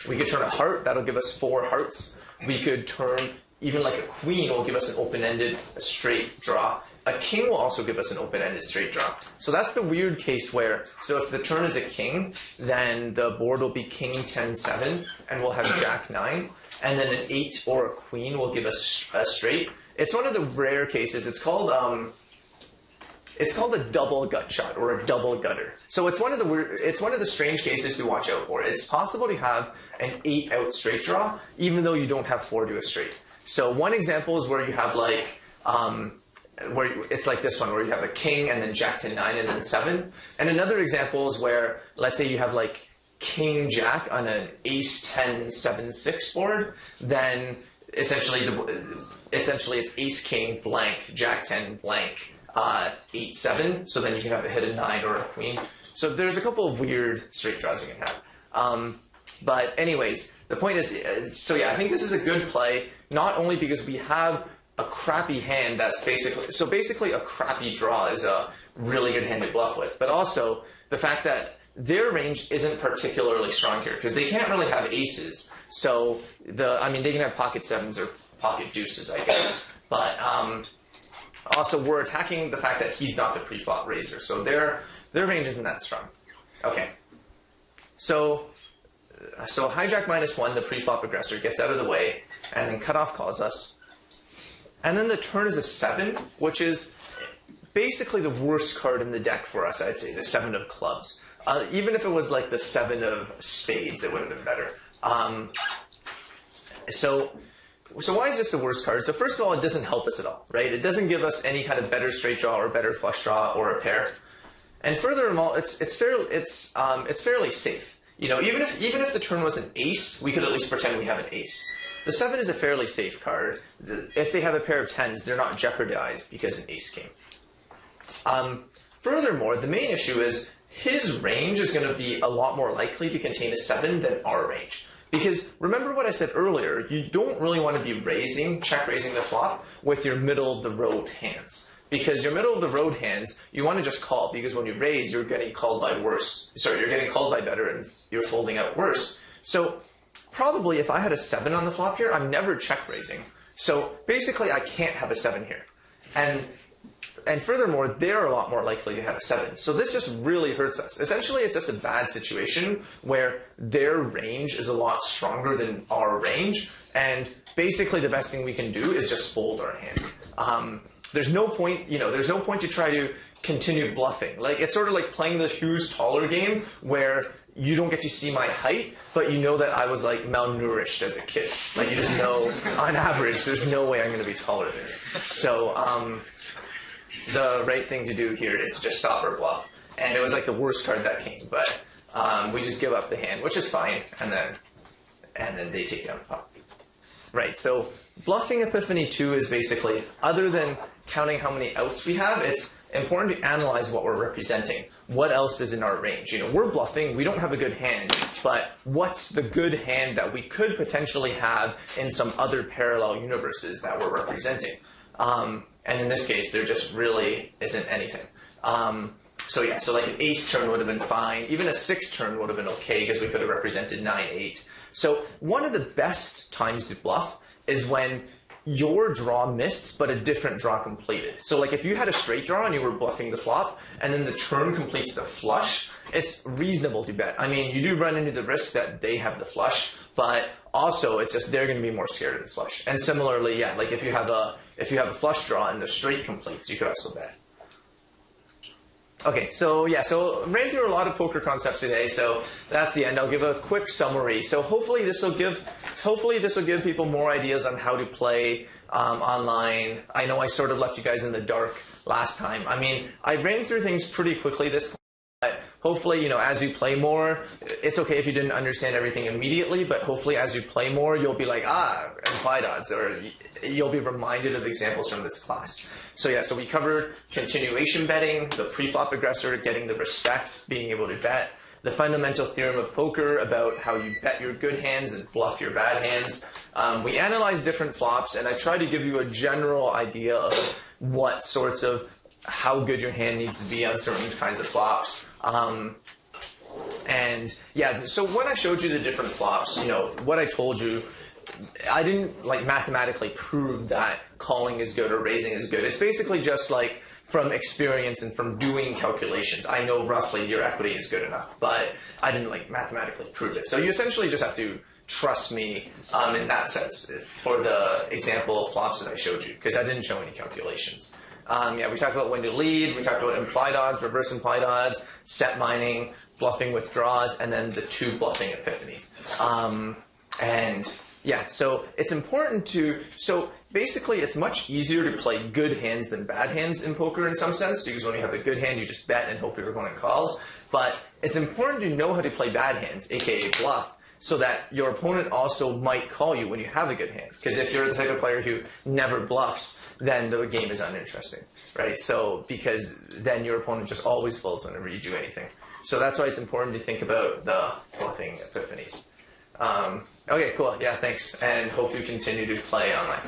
S2: We could turn a heart, that'll give us 4 hearts. We could turn even like a queen will give us an open-ended straight draw. A king will also give us an open-ended straight draw. So that's the weird case where, so if the turn is a king, then the board will be king 10-7, and we'll have jack 9, and then an 8 or a queen will give us a straight. It's one of the rare cases. It's called a double gut shot or a double gutter. So it's one of the strange cases to watch out for. It's possible to have an 8 out straight draw, even though you don't have 4 to a straight. So one example is where you have like, it's like this one where you have a king and then jack 10-9 and then 7. And another example is where, let's say you have like king jack on an ace 10-7-6 board, then essentially it's ace king blank, jack 10 blank, 8-7. So then you can have a hit a 9 or a queen. So there's a couple of weird straight draws you can have. But anyways, the point is, so yeah, I think this is a good play, not only because we have a crappy hand that's basically a crappy draw is a really good hand to bluff with, but also the fact that their range isn't particularly strong here because they can't really have aces. So they can have pocket 7s or pocket deuces, I guess. But also we're attacking the fact that he's not the pre-flop raiser, so their range isn't that strong. Okay, so hijack -1, the pre-flop aggressor gets out of the way, and then cutoff calls us. And then the turn is a 7, which is basically the worst card in the deck for us, I'd say, the 7 of clubs. Even if it was like the 7 of spades, it would have been better. So why is this the worst card? So first of all, it doesn't help us at all, right? It doesn't give us any kind of better straight draw or better flush draw or a pair. And furthermore, it's fairly safe. Even if the turn was an ace, we could at least pretend we have an ace. The 7 is a fairly safe card. If they have a pair of 10s, they're not jeopardized because an ace came. Furthermore, the main issue is his range is going to be a lot more likely to contain a 7 than our range. Because remember what I said earlier, you don't really want to be check raising the flop with your middle of the road hands. Because your middle of the road hands, you want to just call, because when you raise, you're getting called by you're getting called by better and you're folding out worse. So probably if I had a 7 on the flop here, I'm never check raising. So basically I can't have a 7 here. And furthermore, they're a lot more likely to have a 7. So this just really hurts us. Essentially, it's just a bad situation where their range is a lot stronger than our range. And basically the best thing we can do is just fold our hand. There's no point to try to continue bluffing. Like, it's sort of like playing the who's taller game where you don't get to see my height, but you know that I was like malnourished as a kid. Like, you just know, on average, there's no way I'm going to be taller than you. So the right thing to do here is just stop or bluff. And it was like the worst card that came, but we just give up the hand, which is fine, and then they take down the pot. Right, so bluffing Epiphany 2 is basically, other than counting how many outs we have, it's important to analyze what we're representing. What else is in our range? We're bluffing, we don't have a good hand, but what's the good hand that we could potentially have in some other parallel universes that we're representing? And in this case, there just really isn't anything. So like an ace turn would have been fine. Even a 6 turn would have been okay because we could have represented 9-8. So one of the best times to bluff is when your draw missed, but a different draw completed. So like if you had a straight draw and you were bluffing the flop, and then the turn completes the flush, it's reasonable to bet. I mean, you do run into the risk that they have the flush, but also it's just they're going to be more scared of the flush. And similarly, yeah, like if you have a flush draw and the straight completes, you could also bet. Okay, so yeah, so ran through a lot of poker concepts today. So that's the end. I'll give a quick summary. So hopefully this will give people more ideas on how to play online. I know I sort of left you guys in the dark last time. I mean, I ran through things pretty quickly this time. But hopefully, you know, as you play more, it's okay if you didn't understand everything immediately, but hopefully as you play more, you'll be like, implied odds, or you'll be reminded of examples from this class. So yeah, so we covered continuation betting, the pre-flop aggressor, getting the respect, being able to bet, the fundamental theorem of poker about how you bet your good hands and bluff your bad hands. We analyzed different flops, and I tried to give you a general idea of what sorts of how good your hand needs to be on certain kinds of flops. And yeah, so when I showed you the different flops, you know, what I told you, I didn't like mathematically prove that calling is good or raising is good. It's basically just like from experience and from doing calculations. I know roughly your equity is good enough, but I didn't like mathematically prove it. So you essentially just have to trust me in that sense for the example of flops that I showed you, because I didn't show any calculations. Yeah, we talked about when to lead, we talked about implied odds, reverse implied odds, set mining, bluffing withdraws, and then the two bluffing epiphanies. And yeah, so it's important so basically it's much easier to play good hands than bad hands in poker in some sense, because when you have a good hand, you just bet and hope your opponent calls. But it's important to know how to play bad hands, aka bluff, so that your opponent also might call you when you have a good hand. Because if you're the type of player who never bluffs, then the game is uninteresting, right? So, because then your opponent just always folds whenever you do anything. So that's why it's important to think about the bluffing epiphanies. Okay, cool. Yeah, thanks. And hope you continue to play online.